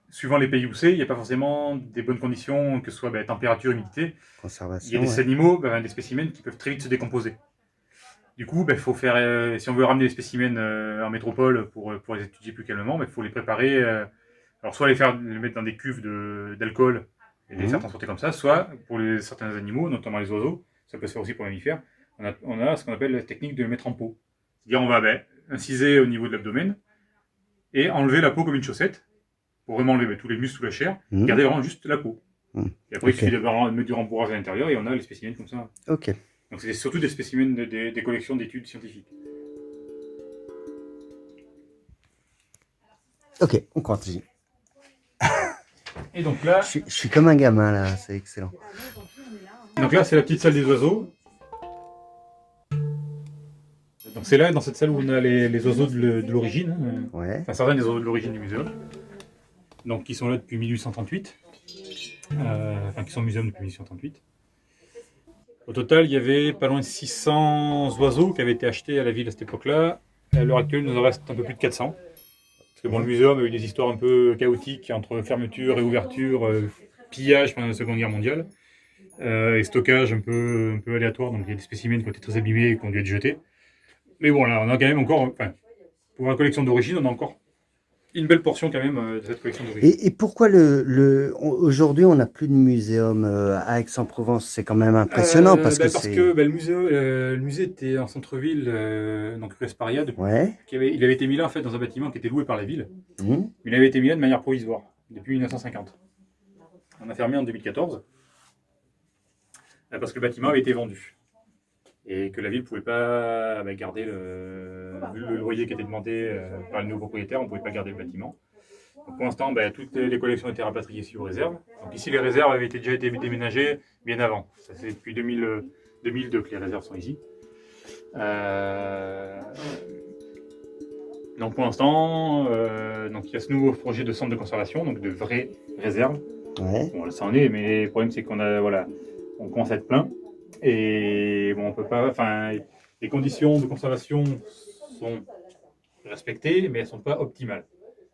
suivant les pays où c'est, il n'y a pas forcément des bonnes conditions, que ce soit température, humidité. Il y Conservation. a des animaux, des spécimens qui peuvent très vite se décomposer. Du coup, il faut faire, si on veut ramener les spécimens en métropole pour les étudier plus calmement, il faut les préparer. Alors, soit les mettre dans des cuves d'alcool et les faire transporter comme ça, soit pour certains animaux, notamment les oiseaux, ça peut se faire aussi pour les mammifères, on a ce qu'on appelle la technique de le mettre en peau. C'est-à-dire, on va inciser au niveau de l'abdomen et enlever la peau comme une chaussette pour vraiment enlever tous les muscles sous la chair, garder vraiment juste la peau. Et après, il suffit de mettre du rembourrage à l'intérieur et on a les spécimens comme ça. Ok. Donc, c'est surtout des spécimens des collections d'études scientifiques. Ok, on continue. Et donc là, Je suis comme un gamin là, c'est excellent. donc là, c'est la petite salle des oiseaux. Donc c'est là, dans cette salle où on a les oiseaux de l'origine, Ouais. enfin certains des oiseaux de l'origine du muséum, donc qui sont là depuis 1838, enfin qui sont au muséum depuis 1838. Au total, il y avait pas loin de 600 oiseaux qui avaient été achetés à la ville à cette époque-là. À l'heure actuelle, il nous en reste un peu plus de 400. Parce que bon, le muséum a eu des histoires un peu chaotiques entre fermeture et ouverture, pillage pendant la Seconde Guerre mondiale, et stockage un peu aléatoire. Donc il y a des spécimens qui ont été très abîmés et qui ont dû être jetés. Mais bon, là, on a quand même encore, enfin, pour la collection d'origine, on a encore une belle portion quand même de cette collection d'origine. Et pourquoi aujourd'hui on n'a plus de muséum à Aix-en-Provence? C'est quand même impressionnant parce que le musée était en centre-ville, donc rue Esparia. Ouais. Il avait été mis là en fait dans un bâtiment qui était loué par la ville. Mais il avait été mis là de manière provisoire depuis 1950. On a fermé en 2014 parce que le bâtiment avait été vendu et que la ville ne pouvait pas garder le loyer qui était demandé par le nouveau propriétaire. On ne pouvait pas garder le bâtiment. Donc pour l'instant, toutes les collections étaient rapatriées ici aux réserves. Donc ici, les réserves avaient déjà été déménagées bien avant. Ça, c'est depuis 2002 que les réserves sont ici. Donc pour l'instant, il y a ce nouveau projet de centre de conservation, donc de vraies réserves. Ouais. Bon, là, ça en est, mais le problème c'est on commence à être plein. Et bon, on peut pas. Enfin, les conditions de conservation sont respectées, mais elles ne sont pas optimales.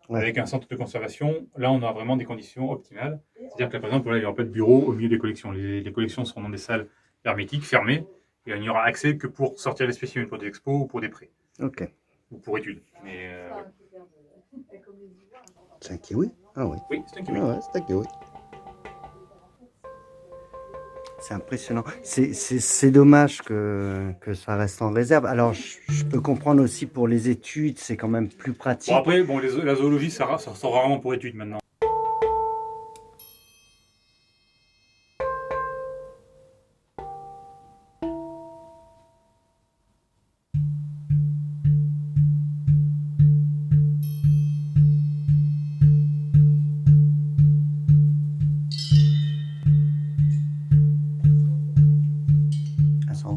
Ouais. Avec un centre de conservation, là, on a vraiment des conditions optimales. C'est-à-dire que, par exemple, là, il n'y aura pas de bureau au milieu des collections. Les collections seront dans des salles hermétiques, fermées, et il n'y aura accès que pour sortir les spécimens pour des expos ou pour des prêts. Ok. Ou pour études. Mais, c'est un kiwi? Ah oui. Oui, c'est un kiwi. Ah ouais, c'est un kiwi. C'est impressionnant. C'est dommage que ça reste en réserve. Alors, je peux comprendre aussi pour les études, c'est quand même plus pratique. Bon, après, la zoologie, ça sort rarement pour études maintenant.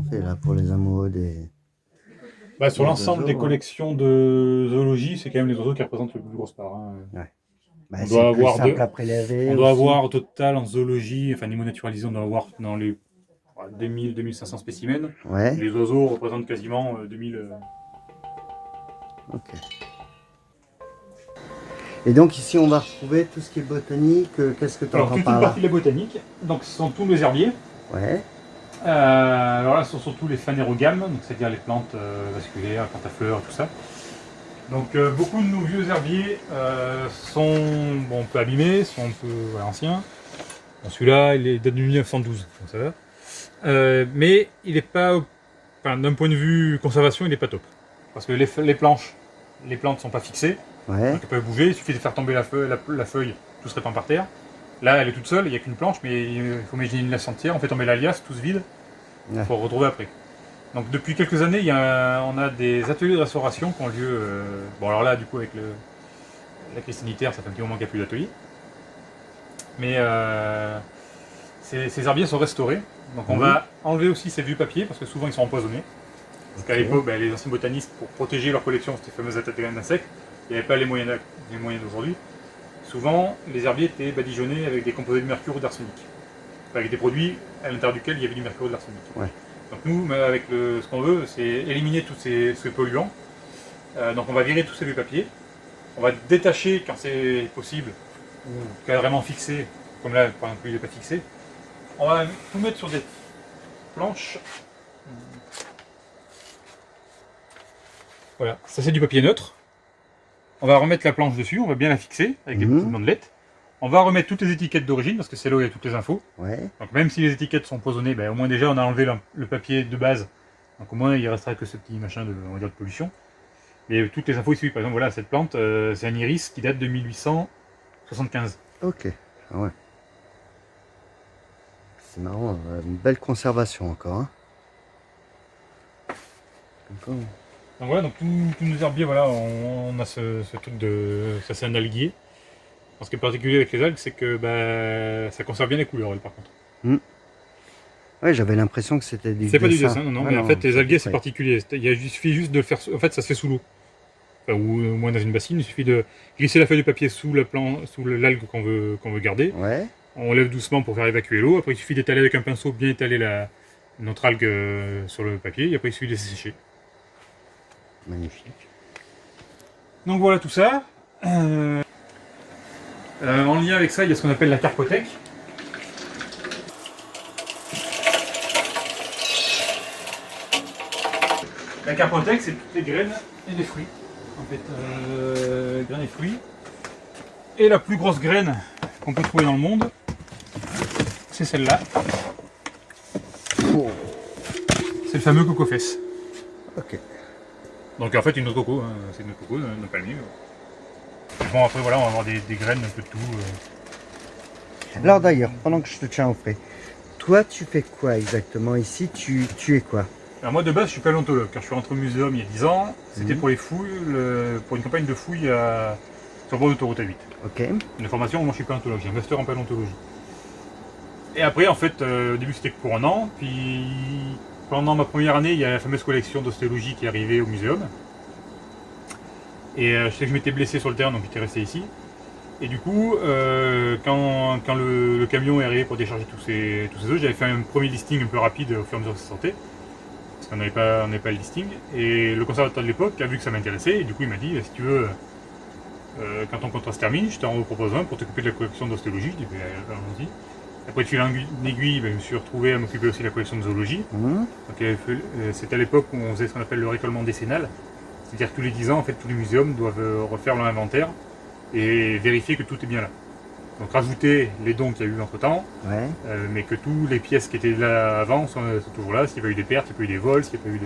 Là pour les amoureux des... sur l'ensemble des collections de zoologie, c'est quand même les oiseaux qui représentent le plus grosse part. Hein. Ouais. On doit avoir à prélever. On doit avoir au total en zoologie, enfin animaux naturalisés, on doit avoir dans les 2000-2500 spécimens. Ouais. Les oiseaux représentent quasiment 2000. Ok. Et donc ici on va retrouver tout ce qui est botanique. Qu'est-ce que tu entends par là? Toute une partie de la botanique, donc ce sont tous les herbiers. Ouais. Alors là, ce sont surtout les phanérogames, c'est-à-dire les plantes vasculaires, les plantes à fleurs, tout ça. Donc beaucoup de nos vieux herbiers sont un peu abîmés, sont un peu anciens. Bon, celui-là, il date de 1912, donc ça va. Mais il n'est pas, d'un point de vue conservation, il n'est pas top. Parce que les plantes ne sont pas fixées, ouais. Donc elles peuvent bouger, il suffit de faire tomber la feuille, tout se répand par terre. Là, elle est toute seule, il n'y a qu'une planche, mais il faut imaginer une laisse entière. On fait tomber la liasse, tout se vide, il faut retrouver après. Donc depuis quelques années, on a des ateliers de restauration qui ont lieu. Bon, alors là, du coup, avec la crise sanitaire, ça fait un petit moment qu'il n'y a plus d'atelier. Mais ces herbiers sont restaurés. Donc on va enlever aussi ces vieux papiers, parce que souvent ils sont empoisonnés. Parce qu'à l'époque, les anciens botanistes, pour protéger leur collection, ces fameuses attaques d'insectes, il n'y avait pas les moyens d'aujourd'hui. Souvent, les herbiers étaient badigeonnés avec des composés de mercure ou d'arsenic. Enfin, avec des produits à l'intérieur duquel il y avait du mercure ou de l'arsenic. Ouais. Donc nous, avec ce qu'on veut, c'est éliminer tous ces polluants. Donc on va virer tous ces vieux papiers. On va détacher quand c'est possible, ou carrément fixé, comme là, par exemple, il n'est pas fixé. On va tout mettre sur des planches Voilà, ça c'est du papier neutre. On va remettre la planche dessus, on va bien la fixer avec des petites bandelettes. On va remettre toutes les étiquettes d'origine parce que c'est là où il y a toutes les infos. Ouais. Donc même si les étiquettes sont empoisonnées, ben, au moins déjà on a enlevé le papier de base. Donc au moins il restera que ce petit machin de, on va dire, de pollution. Et toutes les infos ici, par exemple voilà, cette plante, c'est un iris qui date de 1875. Ok. Ah ouais. C'est marrant, une belle conservation encore. Hein. Donc voilà, donc tous nos herbiers, voilà, on a ce truc de... ça c'est un alguier. Alors, ce qui est particulier avec les algues, c'est que bah, ça conserve bien les couleurs, par contre. Ouais, j'avais l'impression que c'était du dessin. C'est pas du dessin, non, Ah, mais non, en fait, les alguiers, c'est particulier. Il suffit juste de le faire... En fait, ça se fait sous l'eau. Enfin, ou au moins dans une bassine, il suffit de glisser la feuille de papier sous l'algue qu'on veut garder. Ouais. On lève doucement pour faire évacuer l'eau. Après, il suffit d'étaler avec un pinceau, bien étaler notre algue sur le papier. Et après, il suffit de laisser sécher. Magnifique. Donc voilà tout ça. En lien avec ça, il y a ce qu'on appelle la carpothèque. La carpothèque, c'est toutes les graines et les fruits. En fait, graines et fruits. Et la plus grosse graine qu'on peut trouver dans le monde, c'est celle-là. Oh. C'est le fameux coco-fesse. Ok. Donc en fait, une noix de coco, hein, c'est une noix de coco, un palmier. Bon, après voilà, on va avoir des graines, un peu de tout. Alors d'ailleurs, pendant que je te tiens au frais, toi tu fais quoi exactement ici? Tu es quoi? Alors moi de base je suis paléontologue, car je suis rentré au muséum il y a 10 ans, c'était pour les fouilles, pour une campagne de fouilles sur le bord d'autoroute A8. Ok. Une formation, moi je suis paléontologue, j'ai un master en paléontologie. Et après en fait, au début c'était que pour un an, puis pendant ma première année il y a la fameuse collection d'ostéologie qui est arrivée au muséum. Et je sais que je m'étais blessé sur le terrain donc j'étais resté ici. Et du coup, quand le camion est arrivé pour décharger tous ces œufs, j'avais fait un premier listing un peu rapide au fur et à mesure que ça sortait. Parce qu'on n'avait pas le listing. Et le conservateur de l'époque a vu que ça m'intéressait, et du coup il m'a dit, si tu veux, quand ton contrat se termine, je t'en propose un pour t'occuper de la collection d'ostéologie. Je dis, ben, allons-y. Après tu fais une aiguille, ben, je me suis retrouvé à m'occuper aussi de la collection de zoologie. C'était à l'époque où on faisait ce qu'on appelle le récollement décennal. C'est-à-dire que tous les 10 ans, en fait, tous les muséums doivent refaire leur inventaire et vérifier que tout est bien là. Donc rajouter les dons qu'il y a eu entre temps, mais que toutes les pièces qui étaient là avant sont toujours là, s'il n'y a pas eu des pertes, s'il n'y a pas eu des vols, s'il n'y a pas eu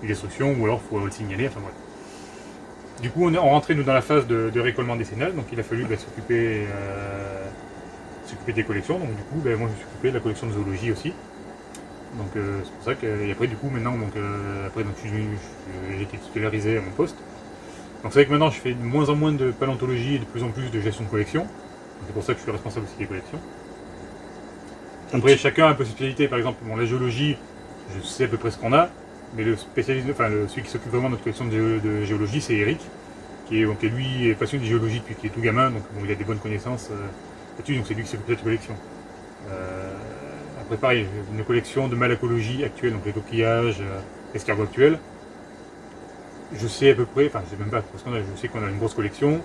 des destructions, ou alors il faut le signaler, enfin bref. Du coup on rentrait nous dans la phase de récollement décennal, donc il a fallu s'occuper des collections, donc du coup moi je me suis occupé de la collection de zoologie aussi. Donc c'est pour ça que, et après du coup maintenant, j'ai été titularisé à mon poste. Donc c'est vrai que maintenant je fais de moins en moins de paléontologie et de plus en plus de gestion de collection. C'est pour ça que je suis responsable aussi des collections. Après chacun a un peu ses spécialités, par exemple la géologie, je sais à peu près ce qu'on a, mais le spécialiste, celui qui s'occupe vraiment de notre collection de géologie, c'est Eric, qui est lui est passionné de géologie depuis qu'il est tout gamin, donc bon, il a des bonnes connaissances là-dessus, donc c'est lui qui s'occupe de cette collection. Après pareil, une collection de malacologie actuelle, donc les coquillages, escargots actuels. Je sais à peu près, enfin je sais même pas parce je sais qu'on a une grosse collection,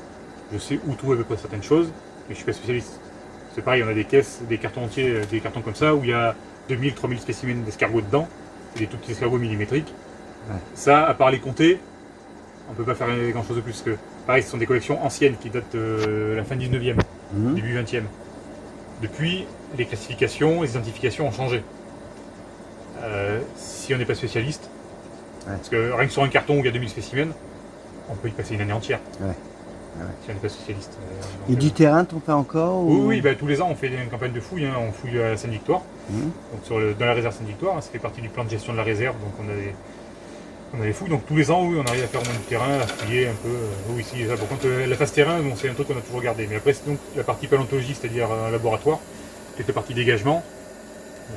je sais où trouver à peu près certaines choses, mais je suis pas spécialiste. C'est pareil, on a des caisses, des cartons entiers, des cartons comme ça, où il y a 2000, 3000 spécimens d'escargots dedans, c'est des tout petits escargots millimétriques. Ça, à part les compter, on peut pas faire grand chose de plus que. Pareil, ce sont des collections anciennes qui datent de la fin 19e, début 20e. Depuis, les classifications, les identifications ont changé. Si on n'est pas spécialiste, parce que rien que sur un carton où il y a 2000 spécimens, on peut y passer une année entière. Si on n'est pas spécialiste. Et du terrain, t'en fais encore ou... Oui, tous les ans on fait une campagne de fouilles, on fouille à Sainte-Victoire. Donc dans la réserve Sainte-Victoire, ça fait partie du plan de gestion de la réserve, donc on a des fouilles. Donc tous les ans, on arrive à faire au moins du terrain, à fouiller un peu. Si, ça. Par contre, la phase terrain, c'est un truc qu'on a toujours gardé. Mais après, c'est donc la partie paléontologie, c'est-à-dire un laboratoire, toute la partie dégagement,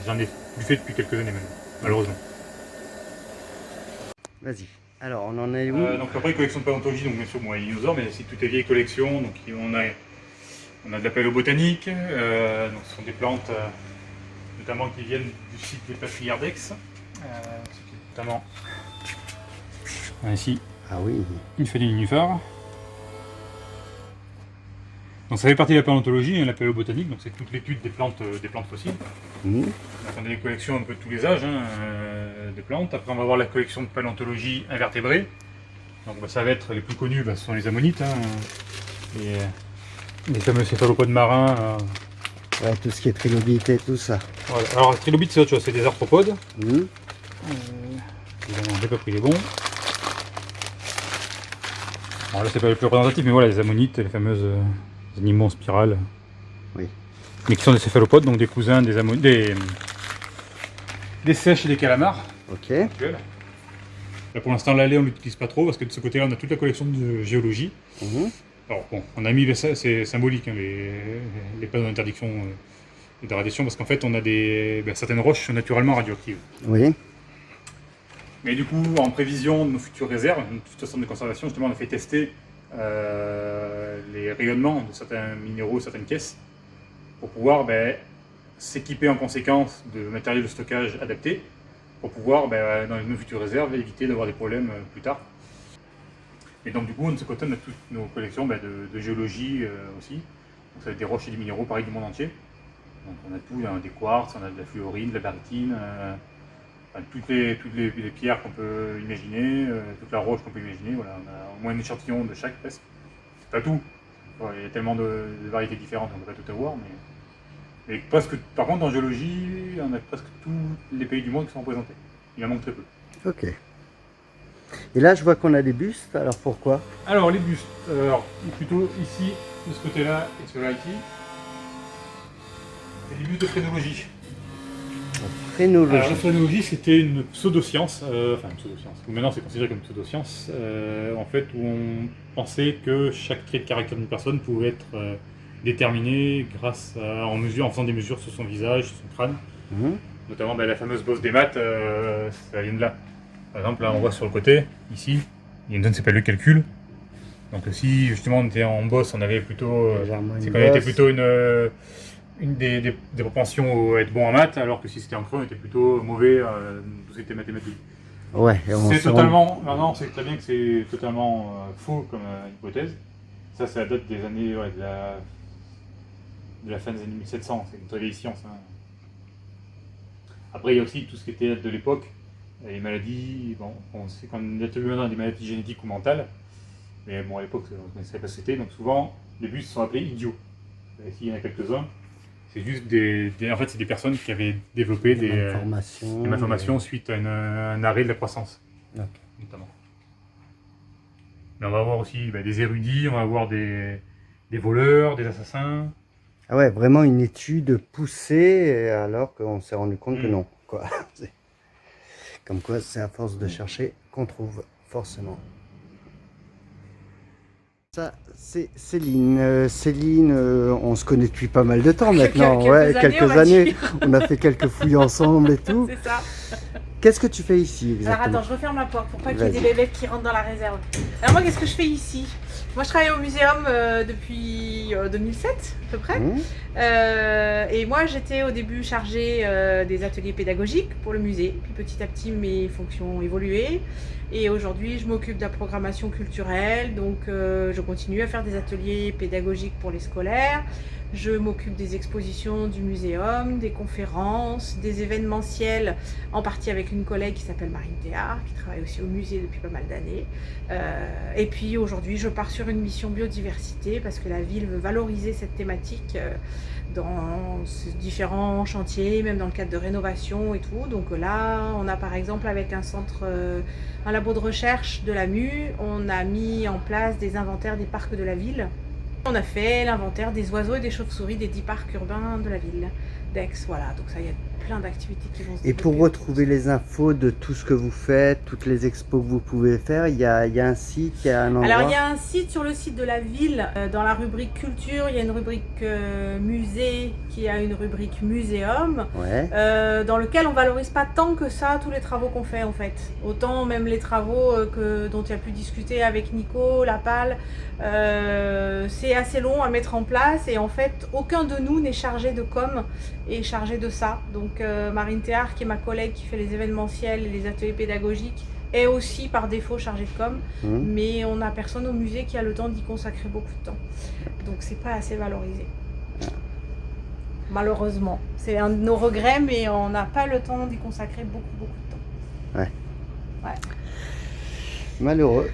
j'en ai plus fait depuis quelques années maintenant, malheureusement. Vas-y. Alors, on en est où? Donc après, collection de paléontologie, donc bien sûr, il y a les dinosaures, mais c'est toutes les vieilles collections. Donc on a de la paléobotanique, donc ce sont des plantes notamment qui viennent du site des Patriardex. Notamment ici, une feuille de nénuphar. Donc ça fait partie de la paléontologie, la paléobotanique, donc c'est toute l'étude des plantes fossiles. Donc on a des collections un peu de tous les âges, des plantes. Après on va avoir la collection de paléontologie invertébrée. Donc ça va être les plus connus, ce sont les ammonites, hein, les fameux céphalopodes marins. Ouais, tout ce qui est trilobite et tout ça. Voilà. Alors trilobite c'est autre chose, c'est des arthropodes. Mmh. Évidemment, j'ai pas pris les bons. Alors là c'est pas le plus représentatif, mais voilà, les ammonites, les fameuses animaux en spirale. Oui. Mais qui sont des céphalopodes, donc des cousins des sèches et des calamars. Ok. Actuels. Là pour l'instant l'allée on l'utilise pas trop parce que de ce côté-là on a toute la collection de géologie. Mmh. Alors bon, on a mis, c'est symbolique, hein, les panneaux d'interdiction et de radiation, parce qu'en fait on a certaines roches sont naturellement radioactives. Oui. Mais du coup, en prévision de nos futures réserves, notre futur centre de conservation, justement on a fait tester les rayonnements de certains minéraux, certaines caisses, pour pouvoir s'équiper en conséquence de matériel de stockage adapté, pour pouvoir, dans nos futures réserves, éviter d'avoir des problèmes plus tard. Et donc du coup, de ce côté, on a toutes nos collections de géologie aussi. Donc ça va être des roches et des minéraux, pareil, du monde entier. Donc on a tout, on a des quartz, on a de la fluorine, de la barytine, toutes les pierres qu'on peut imaginer, toute la roche qu'on peut imaginer. Voilà, on a au moins un échantillon de chaque presque. C'est pas tout. Il y a tellement de variétés différentes, on ne peut pas tout avoir. Mais presque, par contre, en géologie, on a presque tous les pays du monde qui sont représentés. Il en manque très peu. Ok. Et là, je vois qu'on a des bustes, alors pourquoi? Alors, les bustes, plutôt ici, de ce côté-là et de celui-là ici, c'est des bustes de phrénologie. Phrénologie. Alors, la phrénologie, c'était une pseudo-science, ou maintenant c'est considéré comme pseudo-science, en fait, où on pensait que chaque trait de caractère d'une personne pouvait être déterminé en faisant des mesures sur son visage, sur son crâne. Mmh. Notamment la fameuse bosse des maths, ça vient de là. Par exemple, là on voit sur le côté, ici, il y a une zone qui s'appelle le calcul. Donc si justement on était en bosse, on avait plutôt, c'est quand on était plutôt une des propensions à être bon en maths, alors que si c'était en creux, on était plutôt mauvais tout ce qui était mathématiques. Ouais, c'est totalement, maintenant c'est très bien que c'est totalement faux comme hypothèse. Ça date des années, de la fin des années 1700, c'est une très vieille science. Hein. Après il y a aussi tout ce qui était de l'époque. Les maladies, c'est quand on attribue maintenant des maladies génétiques ou mentales, mais bon, à l'époque, on ne savait pas ce que c'était, donc souvent, les bustes sont appelés idiots. Ici, il y en a quelques-uns. C'est juste en fait, c'est des personnes qui avaient développé des malformations suite à un arrêt de la croissance, notamment. Mais on va avoir aussi des érudits, on va avoir des voleurs, des assassins. Ah ouais, vraiment une étude poussée, alors qu'on s'est rendu compte que non, quoi. Comme quoi, c'est à force de chercher qu'on trouve, forcément. Ça, c'est Céline. Céline, on se connaît depuis pas mal de temps maintenant. Quelques années. On a fait quelques fouilles ensemble et tout. C'est ça. Qu'est-ce que tu fais ici exactement? Alors attends, je referme la porte pour pas qu'il y ait des bébés qui rentrent dans la réserve. Alors moi, qu'est-ce que je fais ici? Moi, je travaille au muséum depuis 2007 à peu près. Et moi, j'étais au début chargée des ateliers pédagogiques pour le musée. Puis petit à petit, mes fonctions ont évolué. Et aujourd'hui, je m'occupe de la programmation culturelle. Donc, je continue à faire des ateliers pédagogiques pour les scolaires. Je m'occupe des expositions du muséum, des conférences, des événementiels, en partie avec une collègue qui s'appelle Marine Théard, qui travaille aussi au musée depuis pas mal d'années. Et puis aujourd'hui, je pars sur une mission biodiversité parce que la ville veut valoriser cette thématique dans ces différents chantiers, même dans le cadre de rénovation et tout. Donc là, on a par exemple avec un centre, un labo de recherche de la MU, on a mis en place des inventaires des parcs de la ville. On a fait l'inventaire des oiseaux et des chauves-souris des 10 parcs urbains de la ville d'Aix. Voilà, donc ça, il y a plein d'activités qui vont se développer. Et pour retrouver les infos de tout ce que vous faites, toutes les expos que vous pouvez faire, il y a un site, il y a un endroit? Alors, il y a un site sur le site de la ville, dans la rubrique culture, il y a une rubrique musée qui a une rubrique muséum, dans lequel on valorise pas tant que ça tous les travaux qu'on fait en fait. Autant même les travaux dont il y a pu discuter avec Nico, Lapal, c'est assez long à mettre en place et en fait aucun de nous n'est chargé de com et chargé de ça. Donc Marine Théard, qui est ma collègue qui fait les événementiels et les ateliers pédagogiques, est aussi par défaut chargée de com, mais on n'a personne au musée qui a le temps d'y consacrer beaucoup de temps. Donc c'est pas assez valorisé. Malheureusement. C'est un de nos regrets, mais on n'a pas le temps d'y consacrer beaucoup de temps. Malheureux.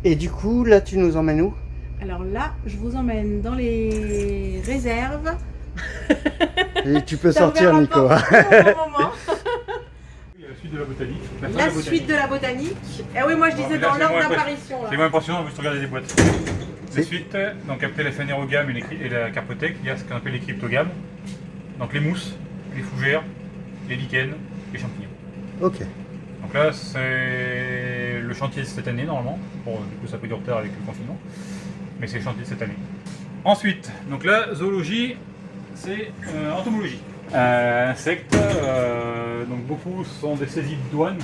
Et du coup, là, tu nous emmènes où? Alors là, je vous emmène dans les réserves. Et tu peux Ça sortir, ouvert Nico. la porte au moment. Il y a la suite de la botanique. La suite de la botanique. Ah oui, moi je disais Là, dans c'est l'ordre moins d'apparition. C'est là. moins impressionnant, juste regarder les boîtes. C'est- La suite, donc après la phanérogamme et la carpothèque, il y a ce qu'on appelle les cryptogammes. Donc les mousses, les fougères, les lichens, les champignons. Ok. Donc là, c'est le chantier de cette année normalement. Bon, du coup, ça peut du retard avec le confinement, mais c'est le chantier de cette année. Ensuite, donc là, zoologie, c'est entomologie. Insectes, donc beaucoup sont des saisies de douane.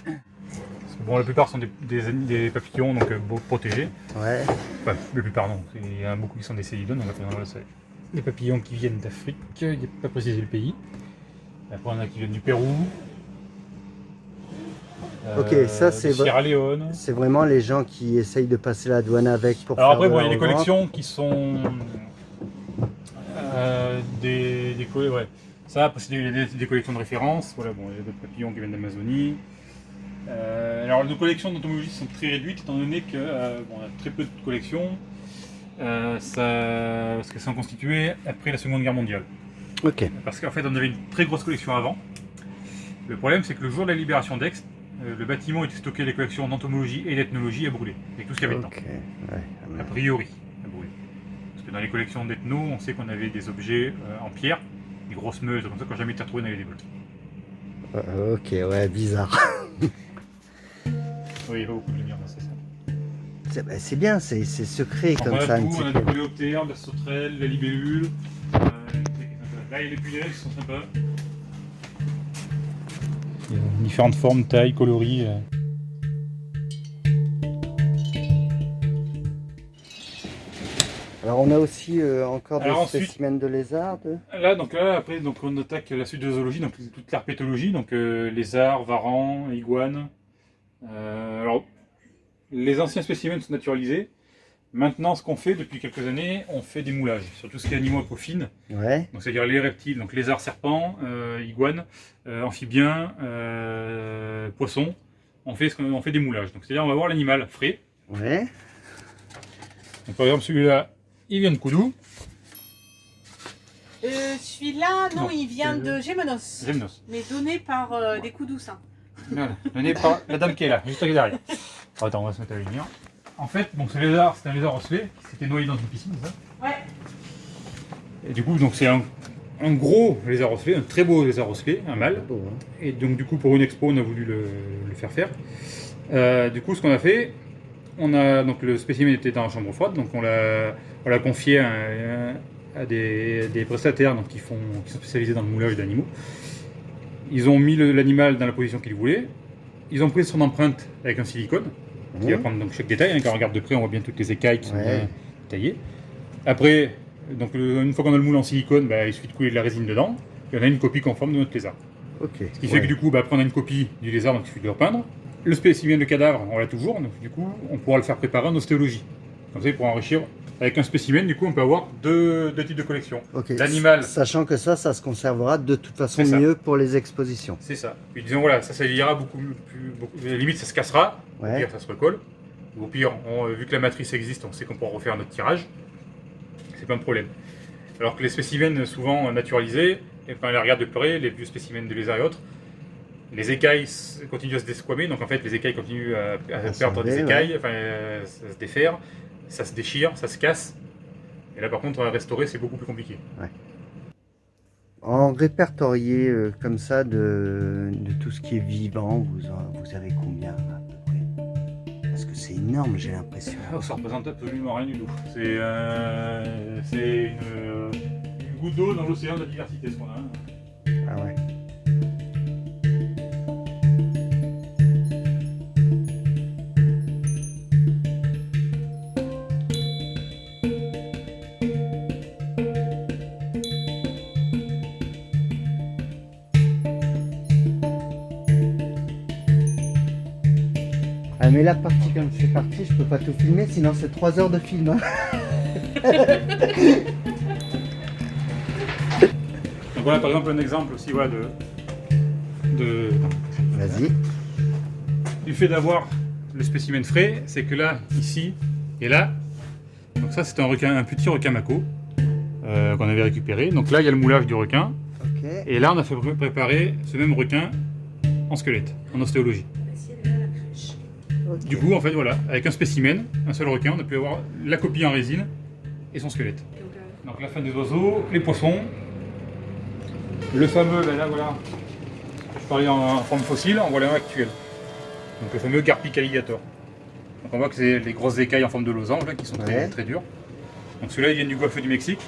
Parce que, bon, la plupart sont des papillons, donc protégés. Ouais. Enfin, la plupart non, il y en a beaucoup qui sont des saisies de douane, donc après, c'est des papillons qui viennent d'Afrique, il n'y a pas précisé le pays. Après, on a qui viennent du Pérou. Ok, ça, c'est de Sierra Leone. C'est vraiment les gens qui essayent de passer la douane avec pour Alors faire après, de bon, la il y a des revente. collections qui sont ouais. Ça, après, c'est des collections de référence. Voilà, bon, il y a d'autres papillons qui viennent d'Amazonie. Alors nos collections d'entomologie sont très réduites étant donné que bon, on a très peu de collections. Parce qu'elles sont constituées après la Seconde Guerre mondiale. Ok. Parce qu'en fait, on avait une très grosse collection avant. Le problème, c'est que le jour de la libération d'Aix, le bâtiment était stocké les collections d'entomologie et d'ethnologie à brûler, avec tout ce qu'il y avait dedans. Ok. Ouais. A priori, à brûler. Parce que dans les collections d'ethno, on sait qu'on avait des objets en pierre, des grosses meules, comme ça, qui n'ont jamais été retrouvés dans les déboles. Ok, ouais, bizarre. Oui, il y a pas beaucoup de lumière dans ça. C'est bien, c'est secret Donc, comme on a ça. tout, un petit on a peu. des coléoptères, de la sauterelle, la libellule. Là, il y a les punaises qui sont sympas. Il y a différentes formes, tailles, coloris. Alors on a aussi encore des Alors ensuite- spécimens de lézards. Là, après, donc, on attaque la suite de zoologie, donc toute l'herpétologie, donc lézards, varans, iguanes. Alors, les anciens spécimens sont naturalisés. Maintenant, ce qu'on fait depuis quelques années, on fait des moulages sur tout ce qui est animaux aquafines, Ouais. donc c'est-à-dire les reptiles, donc lézards, serpents, iguanes, amphibiens, poissons. On fait des moulages. Donc c'est-à-dire on va voir l'animal frais. Ouais. Donc, par exemple celui-là, il vient de Koudou, Celui-là, non, Non, il vient c'est- de Gémenos, Gémenos. mais donné par des coups douces. Voilà, donné par la dame qui est là, juste derrière. Attends, on va se mettre à la lumière. En fait, bon, ce lézard, c'est un lézard osselet qui s'était noyé dans une piscine, ça. Ouais. Et du coup, donc c'est un gros lézard osselet, un très beau lézard osselet, un mâle. Beau, hein. Et donc du coup, pour une expo, on a voulu le faire faire. Du coup, ce qu'on a fait, donc le spécimen était dans la chambre froide, donc on l'a confié à des prestataires donc, qui sont spécialisés dans le moulage d'animaux. Ils ont mis l'animal dans la position qu'ils voulaient. Ils ont pris son empreinte avec un silicone, qui va prendre donc chaque détail. Hein, quand on regarde de près, on voit bien toutes les écailles qui sont bien taillées. Après, donc, une fois qu'on a le moule en silicone, il suffit de couler de la résine dedans. Et on a une copie conforme de notre lézard. Ok. Ce qui fait que du coup, après on a une copie du lézard, donc il suffit de le repeindre. Le spécimen de cadavre, on l'a toujours, donc du coup, on pourra le faire préparer en ostéologie. Comme ça, il pourra enrichir. Avec un spécimen, du coup, on peut avoir deux types de collection. Ok. L'animal. Sachant que ça se conservera de toute façon C'est ça. mieux pour les expositions. C'est ça. Puis disons, voilà, ça vieillira beaucoup plus. À la limite, ça se cassera. Au Ouais. pire, ça se recolle. Au pire, vu que la matrice existe, on sait qu'on pourra refaire notre tirage. C'est pas un problème. Alors que les spécimens, souvent naturalisés, et quand on les regarde de près, les vieux spécimens de lézards et autres, les écailles continuent à se desquamer, donc en fait les écailles continuent à perdre des s'enlever, écailles, enfin, ça se défaire, ça se déchire, ça se casse. Et là par contre, à restaurer, c'est beaucoup plus compliqué. En répertorié comme ça de tout ce qui est vivant, vous avez combien à peu près? Parce que c'est énorme, j'ai l'impression. Ça représente absolument rien du tout. C'est une goutte d'eau dans l'océan de la diversité, ce qu'on a. Ah ouais. Ah mais là, partie comme c'est parti, je peux pas tout filmer, sinon c'est 3 heures de film. Hein. Donc voilà par exemple un exemple aussi voilà, Vas-y. du fait d'avoir le spécimen frais, c'est que là, ici et là, donc ça c'est un petit requin mako qu'on avait récupéré. Donc là il y a le moulage du requin. Ok. Et là on a fait préparer ce même requin en squelette, en ostéologie. Ok. Du coup en fait voilà, avec un spécimen, un seul requin, on a pu avoir la copie en résine et son squelette. Donc la fin des oiseaux, les poissons, le fameux, ben là voilà, je parlais en forme fossile, on voit là actuel. Donc le fameux Garpic alligator. Donc on voit que c'est les grosses écailles en forme de losange là, qui sont très, très dures. Donc ceux-là ils viennent du golfe du Mexique.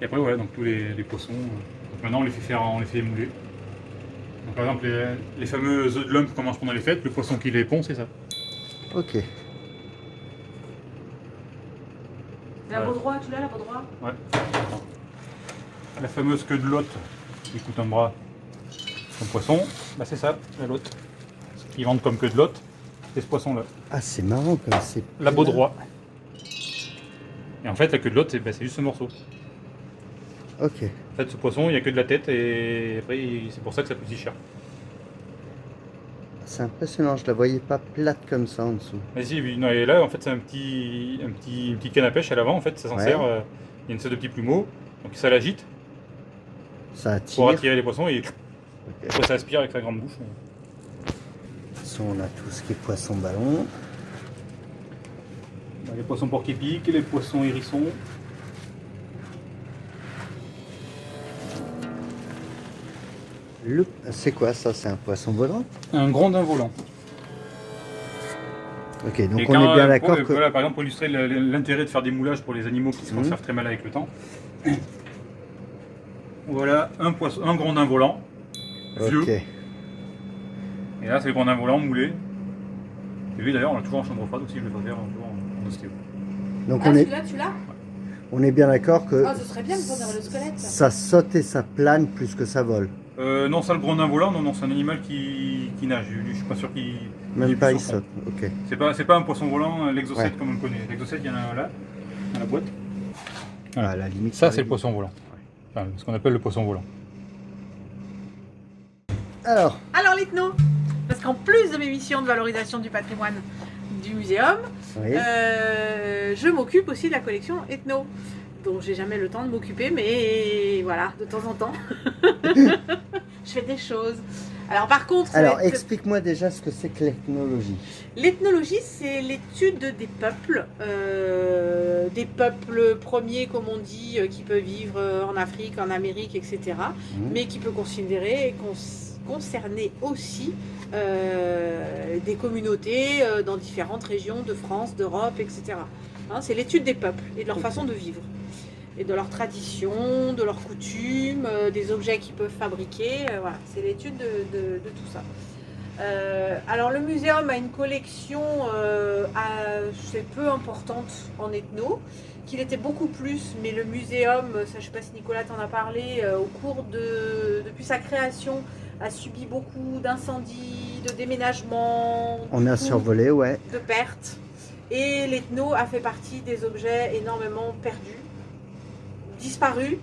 Et après voilà, donc tous les poissons, donc maintenant on les fait émouler. Donc par exemple les fameux œufs de lump qu'on mange pendant les fêtes, le poisson qui les pond c'est ça. Ok. La baudroie, tu l'as la baudroie? Ouais. La fameuse queue de lotte qui coûte un bras comme poisson, bah c'est ça, la lotte. Ce qu'ils vendent comme queue de lotte, c'est ce poisson-là. Ah, c'est marrant comme c'est. La baudroie. Et en fait, la queue de lotte, c'est juste ce morceau. Ok. En fait, ce poisson, il n'y a que de la tête et après, c'est pour ça que ça coûte si cher. C'est impressionnant, je la voyais pas plate comme ça en dessous. Mais si, non, et là, en fait, c'est un petit canne à pêche à l'avant, en fait, ça s'en sert. Il y a une sorte de petits plumeaux, donc ça l'agite Ça attire. pour attirer les poissons et après, ça aspire avec sa grande bouche. De toute façon, on a tout ce qui est poisson ballon. Les poissons porc-épic, les poissons hérissons. C'est quoi ça? C'est un poisson volant? Un grondin volant. Ok, donc Et on est bien d'accord que... Voilà, par exemple, pour illustrer l'intérêt de faire des moulages pour les animaux qui se conservent très mal avec le temps. Voilà un grondin volant, vieux. Ok. Et là, c'est le grondin volant moulé. Et lui, d'ailleurs, on l'a toujours en chambre froide aussi, je le fais faire toujours en ostéo. Donc Ah, on est, celui-là, tu l'as? on est bien d'accord que Ah, ce serait bien de prendre le squelette. ça saute et ça plane plus que ça vole. Non, ça, le grondin volant, non, c'est un animal qui nage. Je suis pas sûr qu'il... Même est pas plus il sur fond. saute. Ok. C'est pas un poisson volant, l'exocète Ouais. comme on le connaît. L'exocète, il y en a un là, dans la boîte. Voilà. À la limite. Ça, c'est le poisson volant. Enfin, ce qu'on appelle le poisson volant. Alors, Alors, l'ethno, parce qu'en plus de mes missions de valorisation du patrimoine du muséum, oui. je m'occupe aussi de la collection ethno, dont j'ai jamais le temps de m'occuper, mais voilà, de temps en temps, je fais des choses. Alors par contre, Alors, explique-moi déjà ce que c'est que l'ethnologie. l'ethnologie, c'est l'étude des peuples premiers, comme on dit, qui peuvent vivre en Afrique, en Amérique, etc., mais qui peut concerner aussi des communautés dans différentes régions de France, d'Europe, etc. Hein, c'est l'étude des peuples et de leur façon de vivre, et de leurs traditions, de leurs coutumes, des objets qu'ils peuvent fabriquer. Voilà, c'est l'étude de tout ça. Alors le muséum a une collection assez peu importante en ethno, qu'il était beaucoup plus, mais le muséum, ça, je ne sais pas si Nicolas t'en a parlé, au cours depuis sa création, a subi beaucoup d'incendies, de déménagements, On a survolé, ouais. de pertes. Et l'ethno a fait partie des objets énormément perdus, disparus,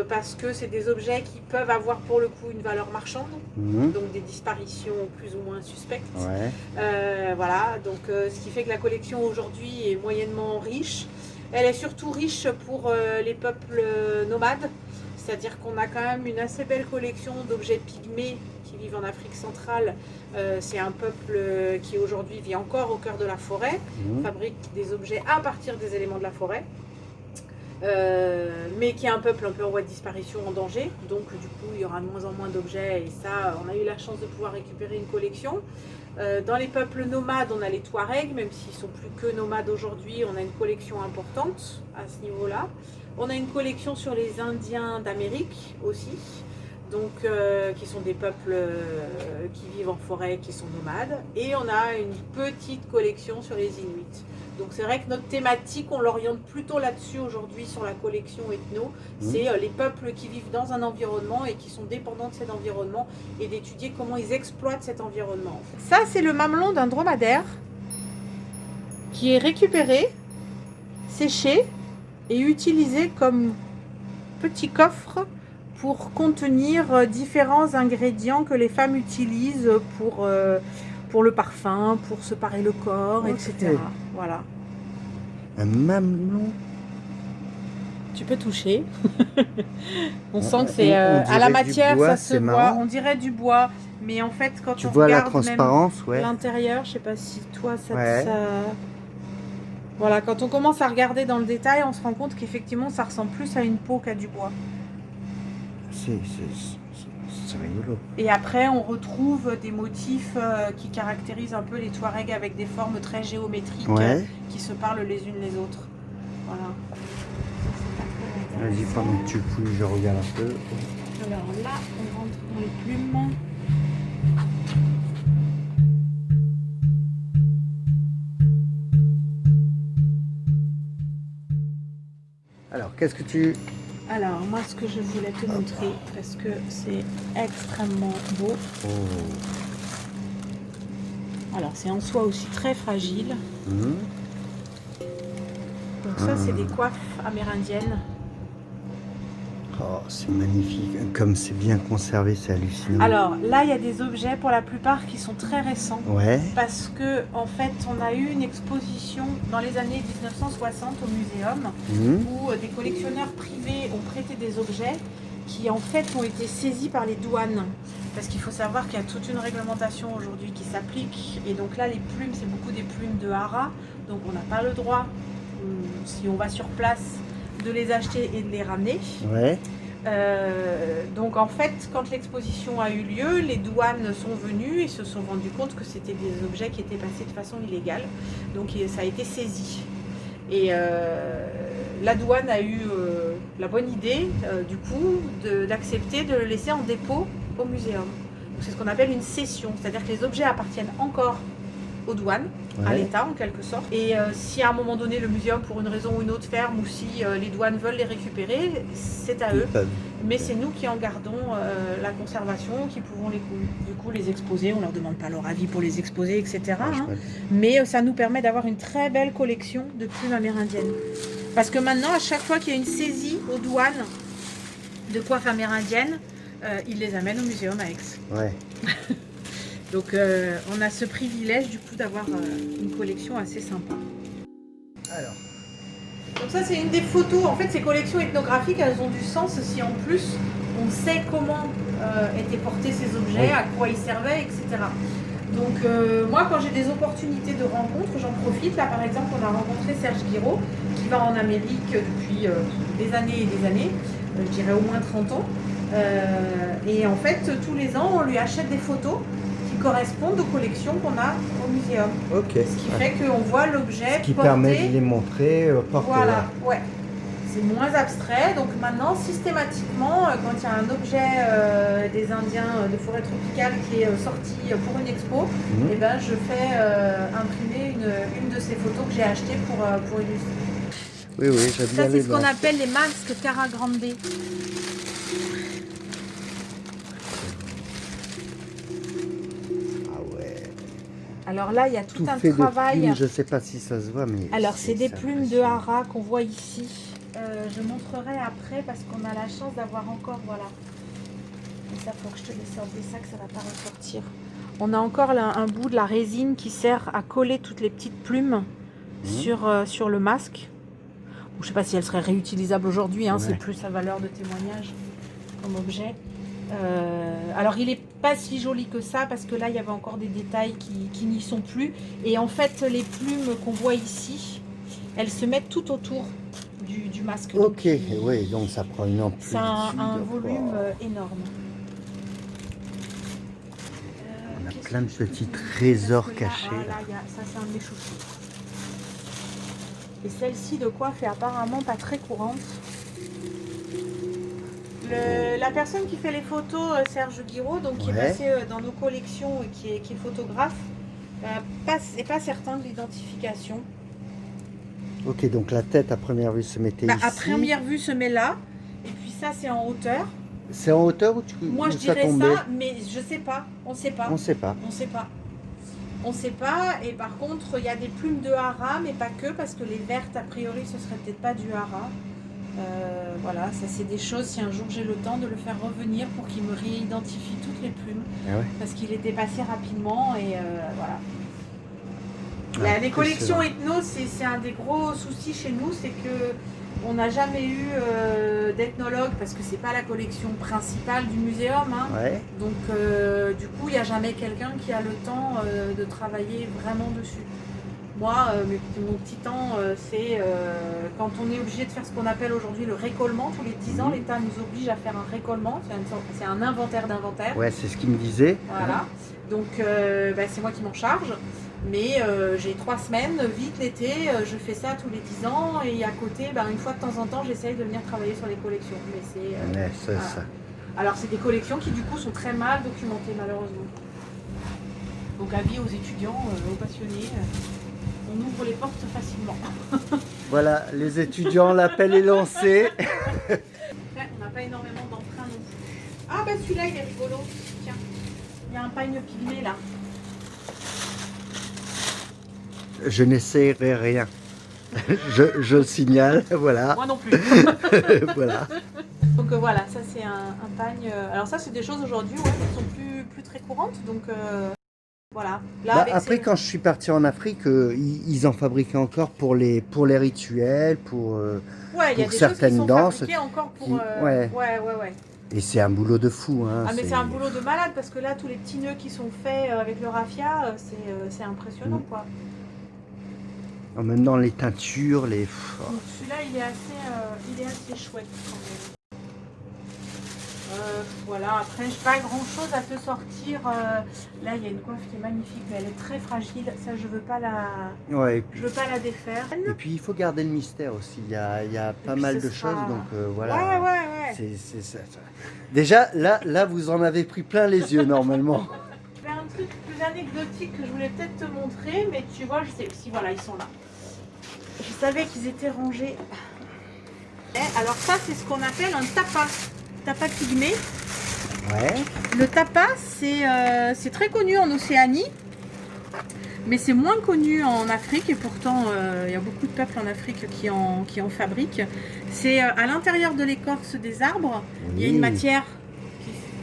parce que c'est des objets qui peuvent avoir pour le coup une valeur marchande, donc des disparitions plus ou moins suspectes. Ouais. Voilà, donc ce qui fait que la collection aujourd'hui est moyennement riche. Elle est surtout riche pour les peuples nomades, c'est-à-dire qu'on a quand même une assez belle collection d'objets pygmées qui vivent en Afrique centrale. C'est un peuple qui aujourd'hui vit encore au cœur de la forêt, fabrique des objets à partir des éléments de la forêt. Mais qui est un peuple un peu en voie de disparition, en danger, donc du coup il y aura de moins en moins d'objets, et ça on a eu la chance de pouvoir récupérer une collection. Dans les peuples nomades, on a les Touaregs, même s'ils sont plus que nomades aujourd'hui, on a une collection importante à ce niveau-là. On a une collection sur les Indiens d'Amérique aussi, donc qui sont des peuples qui vivent en forêt, qui sont nomades, et on a une petite collection sur les Inuits. Donc c'est vrai que notre thématique, on l'oriente plutôt là-dessus aujourd'hui sur la collection ethno. C'est les peuples qui vivent dans un environnement et qui sont dépendants de cet environnement, et d'étudier comment ils exploitent cet environnement. Ça, c'est le mamelon d'un dromadaire qui est récupéré, séché et utilisé comme petit coffre pour contenir différents ingrédients que les femmes utilisent pour pour le parfum, pour se parer le corps, Ok. etc. Voilà. Un mamelon. Tu peux toucher. On On- sent que c'est on à la dirait du matière, bois, ça se c'est voit. marrant. On dirait du bois, mais en fait, quand Tu on vois la regarde même transparence, ouais. l'intérieur, je sais pas si toi ça, Ouais. Voilà, quand on commence à regarder dans le détail, on se rend compte qu'effectivement, ça ressemble plus à une peau qu'à du bois. C'est rigolo. Et après, on retrouve des motifs qui caractérisent un peu les Touaregs avec des formes très géométriques Ouais. qui se parlent les unes les autres. Voilà. Vas-y, pendant que tu fouilles, je regarde un peu. Alors là, on rentre dans les plumes. Alors, qu'est-ce que tu... Alors, moi, ce que je voulais te montrer, parce que c'est extrêmement beau. Oh. Alors, c'est en soie aussi très fragile. Mhm. Donc ça, c'est des coiffes amérindiennes. Oh, c'est magnifique. Comme c'est bien conservé, c'est hallucinant. Alors, là, il y a des objets, pour la plupart, qui sont très récents. Ouais. Parce que, en fait, on a eu une exposition dans les années 1960 au muséum, Mhm. où des collectionneurs privés ont prêté des objets qui en fait ont été saisis par les douanes. Parce qu'il faut savoir qu'il y a toute une réglementation aujourd'hui qui s'applique. Et donc là, les plumes, c'est beaucoup des plumes de haras. Donc on n'a pas le droit, si on va sur place, de les acheter et de les ramener. Ouais. Donc en fait, quand l'exposition a eu lieu, les douanes sont venues et se sont rendus compte que c'était des objets qui étaient passés de façon illégale. Donc ça a été saisi. Et la douane a eu la bonne idée, du coup, d'accepter de le laisser en dépôt au muséum. Donc c'est ce qu'on appelle une cession, c'est-à-dire que les objets appartiennent encore aux douanes, à Ouais. l'État en quelque sorte. Et si à un moment donné le muséum, pour une raison ou une autre, ferme, ou si les douanes veulent les récupérer, c'est à eux. Mais c'est nous qui en gardons la conservation, qui pouvons du coup les exposer. On leur demande pas leur avis pour les exposer, etc. hein. Mais ça nous permet d'avoir une très belle collection de plumes amérindiennes. Parce que maintenant, à chaque fois qu'il y a une saisie aux douanes de coiffes amérindiennes, ils les amènent au muséum à Aix. Ouais. Donc on a ce privilège du coup d'avoir une collection assez sympa. Alors. Donc ça c'est une des photos, en fait ces collections ethnographiques elles ont du sens si en plus on sait comment étaient portés ces objets, Oui. à quoi ils servaient, etc. Donc moi quand j'ai des opportunités de rencontres, j'en profite. Là par exemple on a rencontré Serge Guiraud qui va en Amérique depuis des années et des années, je dirais au moins 30 ans. Et en fait tous les ans on lui achète des photos qui correspondent aux collections qu'on a au muséum. Ok. Ce qui fait qu'on voit l'objet Ce qui porté. permet de les montrer portés. Voilà, ouais. C'est moins abstrait. Donc maintenant, systématiquement, quand il y a un objet des Indiens de forêt tropicale qui est sorti pour une expo, Mhm. eh ben, je fais imprimer une de ces photos que j'ai achetées pour illustrer. Oui, oui, j'aime bien Ça, c'est les ce qu'on blancs. appelle les masques Cara Grande. Ah ouais. Alors là, il y a tout un fait travail. de plumes, je sais pas si ça se voit, mais... Alors, c'est des plumes de impressionnant. haras qu'on voit ici. Je montrerai après parce qu'on a la chance d'avoir encore, voilà. Et ça, faut que je te les sorte des sacs, ça va pas ressortir. On a encore là, un bout de la résine qui sert à coller toutes les petites plumes sur le masque. Ou je sais pas si elle serait réutilisable aujourd'hui, hein, Ouais. c'est plus sa valeur de témoignage comme objet. Alors il est pas si joli que ça parce que là il y avait encore des détails qui n'y sont plus. Et en fait les plumes qu'on voit ici, elles se mettent tout autour du masque. Ok, Donc, oui, donc ça prend une amplitude. c'est un de- volume Wow. énorme. On a Qu'est-ce plein de que je peux petits dire trésors Parce que là, cachés. voilà, ça c'est un de mes chouchous. Et celle-ci de coiffe est apparemment pas très courante. La personne qui fait les photos, Serge Guiraud, donc qui est Ouais. passé dans nos collections et qui est photographe, n'est pas certain de l'identification. Ok, donc la tête à première vue se mettait ici. À première vue se met là, et puis ça c'est en hauteur. C'est en hauteur ou tu Moi où je ça dirais tombait ça, mais je sais pas, on sait pas. On sait pas. On sait pas. On sait pas, et par contre il y a des plumes de haras, mais pas que, parce que les vertes a priori ce serait peut-être pas du haras. Voilà, ça c'est des choses, si un jour j'ai le temps de le faire revenir pour qu'il me réidentifie toutes les plumes. Ah ouais. Parce qu'il était passé rapidement et voilà. Les Ah, collections excellent. ethno, c'est un des gros soucis chez nous, c'est que on n'a jamais eu d'ethnologue parce que c'est pas la collection principale du muséum. Hein. Ouais. Donc du coup, il n'y a jamais quelqu'un qui a le temps de travailler vraiment dessus. Moi, mon petit temps, c'est quand on est obligé de faire ce qu'on appelle aujourd'hui le récollement. Tous les 10 ans, l'État nous oblige à faire un récollement. C'est un inventaire d'inventaire. Ouais, c'est ce qu'il me disait. Voilà. Donc c'est moi qui m'en charge. Mais j'ai 3 semaines, vite l'été, je fais ça tous les 10 ans. Et à côté, une fois de temps en temps, j'essaye de venir travailler sur les collections. Mais c'est, Ouais, c'est voilà. ça. Alors c'est des collections qui du coup sont très mal documentées malheureusement. Donc avis aux étudiants, aux passionnés. On ouvre les portes facilement. Voilà, les étudiants, l'appel est lancé. Après, on n'a pas énormément d'emprunts non plus. Ah celui-là il est rigolo. Tiens, il y a un pagne pygmée là. Je n'essaierai rien. Je le signale, voilà. Moi non plus. Voilà. Donc voilà, ça c'est un pagne. Alors ça c'est des choses aujourd'hui qui sont plus très courantes. Donc voilà. Là, avec Après, ces- quand je suis parti en Afrique, ils en fabriquaient encore pour les rituels, Ouais, il y a pour des certaines choses qui sont danses fabriquées encore pour. qui- ouais. Ouais. Et c'est un boulot de fou. Hein, Ah mais c'est un boulot de malade parce que là tous les petits nœuds qui sont faits avec le raffia, c'est impressionnant quoi. Même dans les teintures, les. Donc celui-là il est assez chouette quand même. Voilà, après j'ai pas grand chose à te sortir. Là il y a une coiffe qui est magnifique mais elle est très fragile. Ça je veux pas Ouais. je veux pas la défaire. Et puis il faut garder le mystère aussi. Il y a pas puis, mal ce de sera- choses, donc voilà. Ouais. C'est ça. Déjà, là, vous en avez pris plein les yeux normalement. J'ai un truc plus anecdotique que je voulais peut-être te montrer, mais tu vois, je sais si voilà, ils sont là. Je savais qu'ils étaient rangés. Alors ça, c'est ce qu'on appelle un tapa pygmée. Ouais. Le tapa, c'est très connu en Océanie, mais c'est moins connu en Afrique, et pourtant il y a beaucoup de peuples en Afrique qui en fabriquent. C'est à l'intérieur de l'écorce des arbres, il y a une matière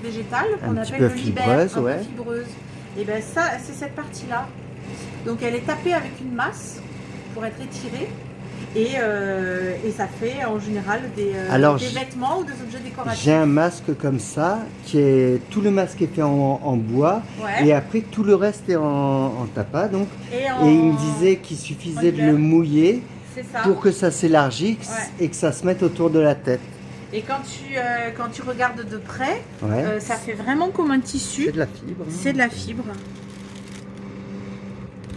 végétale qu'on Un petit appelle peu le libère, fibreuse, un peu ouais. fibreuse. Et bien ça, c'est cette partie-là. Donc elle est tapée avec une masse pour être étirée. Et ça fait en général Alors, des vêtements ou des objets décoratifs. J'ai un masque comme ça, tout le masque est fait en bois, Ouais. et après tout le reste est en tapas. Donc, Et et il me disait qu'il suffisait de le mouiller c'est ça. pour que ça s'élargisse Ouais. et que ça se mette autour de la tête. Et quand tu regardes de près, Ouais. ça fait vraiment comme un tissu. C'est de la fibre. hein. C'est de la fibre.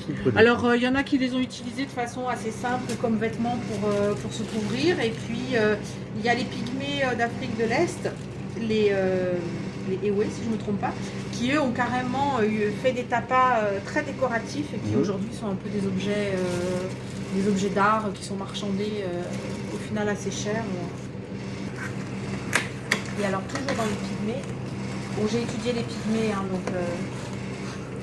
Fibre de- Alors, il y en a qui les ont utilisés de façon assez simple comme vêtements pour se couvrir. Et puis, il y a les pygmées d'Afrique de l'Est, les Ewe, si je ne me trompe pas, qui eux ont carrément fait des tapas très décoratifs et qui Mhm. aujourd'hui sont un peu des objets d'art qui sont marchandés au final assez cher. Et alors, toujours dans les pygmées, bon, j'ai étudié les pygmées, hein,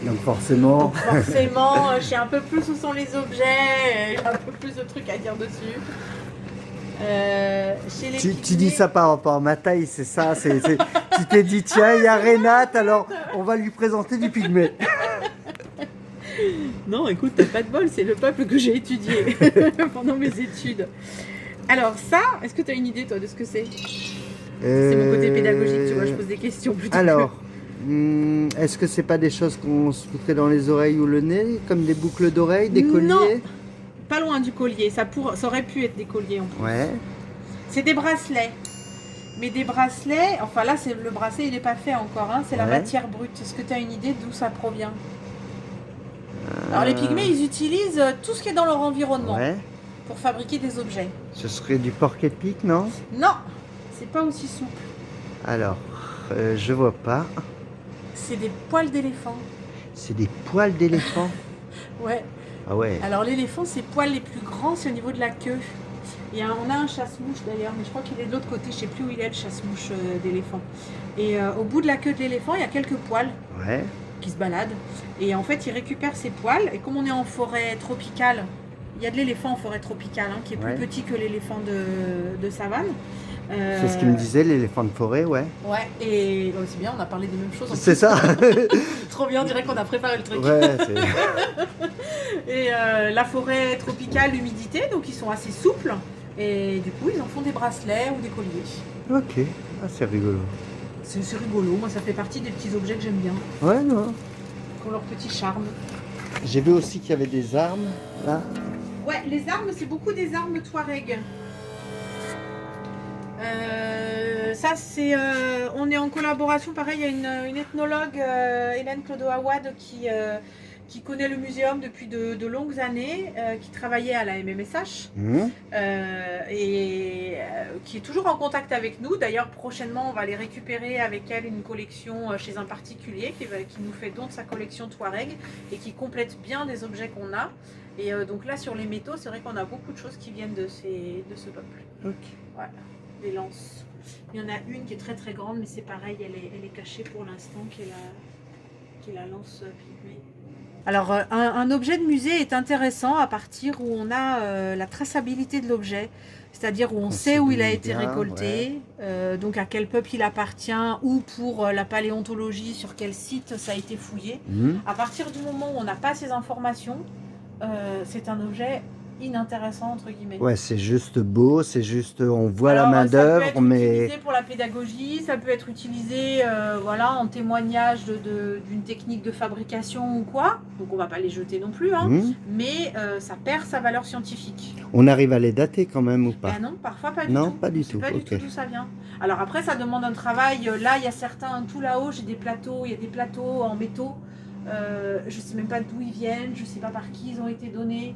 Donc forcément, forcément, je sais un peu plus où sont les objets, j'ai un peu plus de trucs à dire dessus. Chez les tu dis ça par rapport à ma taille, c'est ça. Tu t'es dit, tiens, il y a Renate, alors on va lui présenter du pygmée. Non, écoute, t'as pas de bol, c'est le peuple que j'ai étudié pendant mes études. Alors ça, est-ce que tu as une idée toi de ce que c'est? C'est mon côté pédagogique, tu vois, je pose des questions plutôt. Alors, est-ce que c'est pas des choses qu'on se foutrait dans les oreilles ou le nez, comme des boucles d'oreilles, des colliers? Non. Pas loin du collier, ça aurait pu être des colliers en plus. Ouais. C'est des bracelets. Mais des bracelets, enfin là, le bracelet, il n'est pas fait encore, hein, c'est la Ouais. matière brute. Est-ce que tu as une idée d'où ça provient? Alors les pygmées, ils utilisent tout ce qui est dans leur environnement Ouais. pour fabriquer des objets. Ce serait du porc-épic, non? Non, c'est pas aussi souple. Alors, je vois pas. C'est des poils d'éléphant. C'est des poils d'éléphant. Ouais. Ah ouais. Alors l'éléphant, ses poils les plus grands, c'est au niveau de la queue. On a un chasse-mouche d'ailleurs, mais je crois qu'il est de l'autre côté, je sais plus où il est le chasse-mouche d'éléphant. Et au bout de la queue de l'éléphant, il y a quelques poils Ouais. qui se baladent. Et en fait, il récupère ces poils. Et comme on est en forêt tropicale, Il y a de l'éléphant en forêt tropicale, hein, qui est Ouais. plus petit que l'éléphant de savane. C'est ce qu'il me disait, l'éléphant de forêt, ouais. Ouais, et c'est bien, on a parlé des mêmes choses. C'est ça. Trop bien, on dirait qu'on a préparé le truc. Ouais, c'est... Et la forêt tropicale, l'humidité, donc ils sont assez souples. Et du coup, ils en font des bracelets ou des colliers. Ok, ah, c'est rigolo. C'est rigolo, moi ça fait partie des petits objets que j'aime bien, Ouais, non. qui ont leur petit charme. J'ai vu aussi qu'il y avait des armes, là. Ouais, les armes, c'est beaucoup des armes Touareg. Ça, c'est, on est en collaboration, pareil, il y a une ethnologue, Hélène Clodo-Awad, qui connaît le muséum depuis de longues années, qui travaillait à la MMSH et qui est toujours en contact avec nous. D'ailleurs, prochainement, on va aller récupérer avec elle une collection chez un particulier qui nous fait don de sa collection Touareg et qui complète bien des objets qu'on a. Et donc là, sur les métaux, c'est vrai qu'on a beaucoup de choses qui viennent de ce peuple. Ok. Voilà, des lances. Il y en a une qui est très très grande, mais c'est pareil, elle est cachée pour l'instant, qui est la lance pygmée. Alors, un objet de musée est intéressant à partir où on a la traçabilité de l'objet, c'est-à-dire où on sait où il a été récolté, donc à quel peuple il appartient, ou pour la paléontologie, sur quel site ça a été fouillé. À partir du moment où on n'a pas ces informations, c'est un objet inintéressant entre guillemets. Ouais, c'est juste beau, c'est juste, on voit Alors, la main d'œuvre, ça peut être mais... utilisé pour la pédagogie, ça peut être utilisé voilà, en témoignage d'une technique de fabrication ou quoi. Donc on va pas les jeter non plus, hein, mais ça perd sa valeur scientifique. On arrive à les dater quand même ou pas? Ben non, parfois pas du Non, tout. pas du C'est tout, pas du tout ok. d'où ça vient. Alors après, ça demande un travail. Là, il y a certains, tout là-haut, j'ai des plateaux, il y a des plateaux en métaux. Je sais même pas d'où ils viennent, je sais pas par qui ils ont été donnés.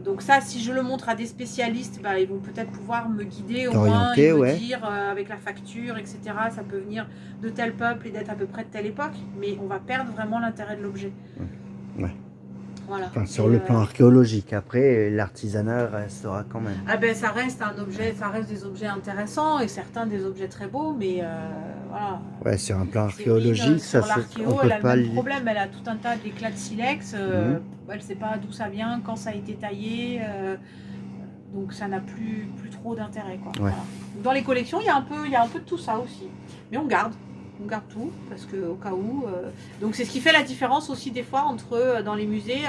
Donc ça, si je le montre à des spécialistes, bah, ils vont peut-être pouvoir me guider au moins et me dire avec la facture, etc. Ça peut venir de tel peuple et d'être à peu près de telle époque, mais on va perdre vraiment l'intérêt de l'objet. Ouais. Voilà. Enfin, sur le plan archéologique, après, l'artisanat restera quand même. Ah ben ça reste un objet, ça reste des objets intéressants et certains des objets très beaux, mais voilà. Ouais, sur un plan archéologique, ça sur l'archéo, on peut elle a pas le même problème, elle a tout un tas d'éclats de silex, elle sait pas d'où ça vient, quand ça a été taillé, donc ça n'a plus trop d'intérêt quoi. Ouais. Voilà. Dans les collections, il y a un peu de tout ça aussi, mais on garde tout parce que au cas où. Donc c'est ce qui fait la différence aussi des fois entre dans les musées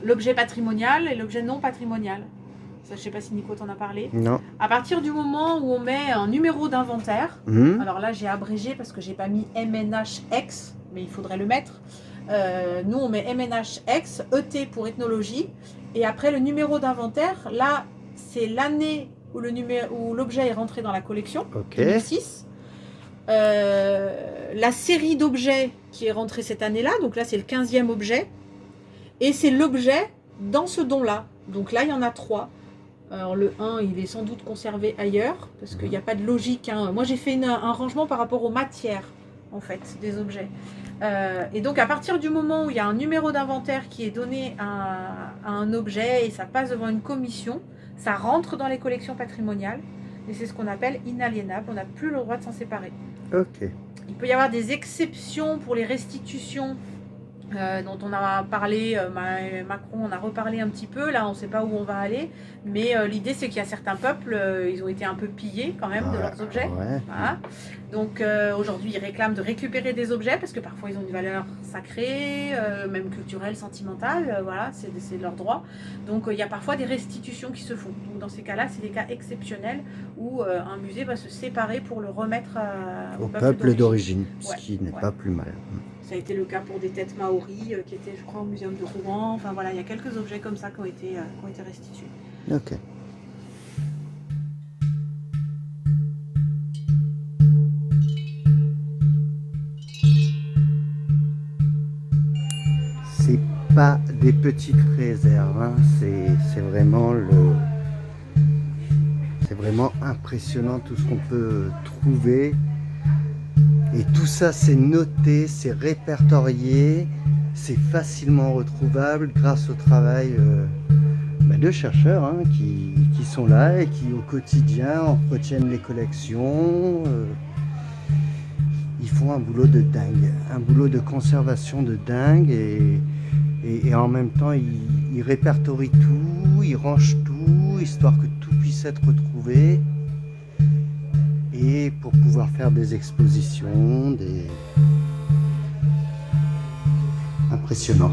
l'objet patrimonial et l'objet non patrimonial. Ça, je sais pas si Nico t'en a parlé. Non. À partir du moment où on met un numéro d'inventaire, alors là j'ai abrégé parce que j'ai pas mis MNHX, mais il faudrait le mettre. Nous on met MNHX, ET pour ethnologie, et après le numéro d'inventaire, là c'est l'année où l'objet est rentré dans la collection, 2006. La série d'objets qui est rentrée cette année-là, donc là c'est le 15e objet, et c'est l'objet dans ce don-là. Donc là il y en a 3. Alors le 1 il est sans doute conservé ailleurs, parce qu'il n'y a pas de logique, hein. Moi j'ai fait un rangement par rapport aux matières en fait des objets. Et donc à partir du moment où il y a un numéro d'inventaire qui est donné à un objet et ça passe devant une commission, ça rentre dans les collections patrimoniales. Et c'est ce qu'on appelle inaliénable, on n'a plus le droit de s'en séparer. Ok. Il peut y avoir des exceptions pour les restitutions dont on a parlé, Macron on a reparlé un petit peu, là on ne sait pas où on va aller, mais l'idée c'est qu'il y a certains peuples, ils ont été un peu pillés quand même de leurs objets. Voilà. Donc aujourd'hui ils réclament de récupérer des objets parce que parfois ils ont une valeur sacrée, même culturelle, sentimentale, voilà, c'est leur droit. Donc il y a parfois des restitutions qui se font. Donc dans ces cas-là, c'est des cas exceptionnels où un musée va se séparer pour le remettre au peuple d'origine, ce ouais, qui n'est pas plus mal. Ça a été le cas pour des têtes maoris qui étaient, je crois, au muséum de Rouen. Enfin voilà, il y a quelques objets comme ça qui ont été restitués. Ok. C'est pas des petites réserves, hein. C'est vraiment c'est vraiment impressionnant tout ce qu'on peut trouver. Et tout ça c'est noté, c'est répertorié, c'est facilement retrouvable grâce au travail de chercheurs hein, qui sont là et qui au quotidien entretiennent les collections. Ils font un boulot de dingue, un boulot de conservation de dingue et Et en même temps, il répertorie tout, il range tout, histoire que tout puisse être retrouvé. Et pour pouvoir faire des expositions, impressionnant.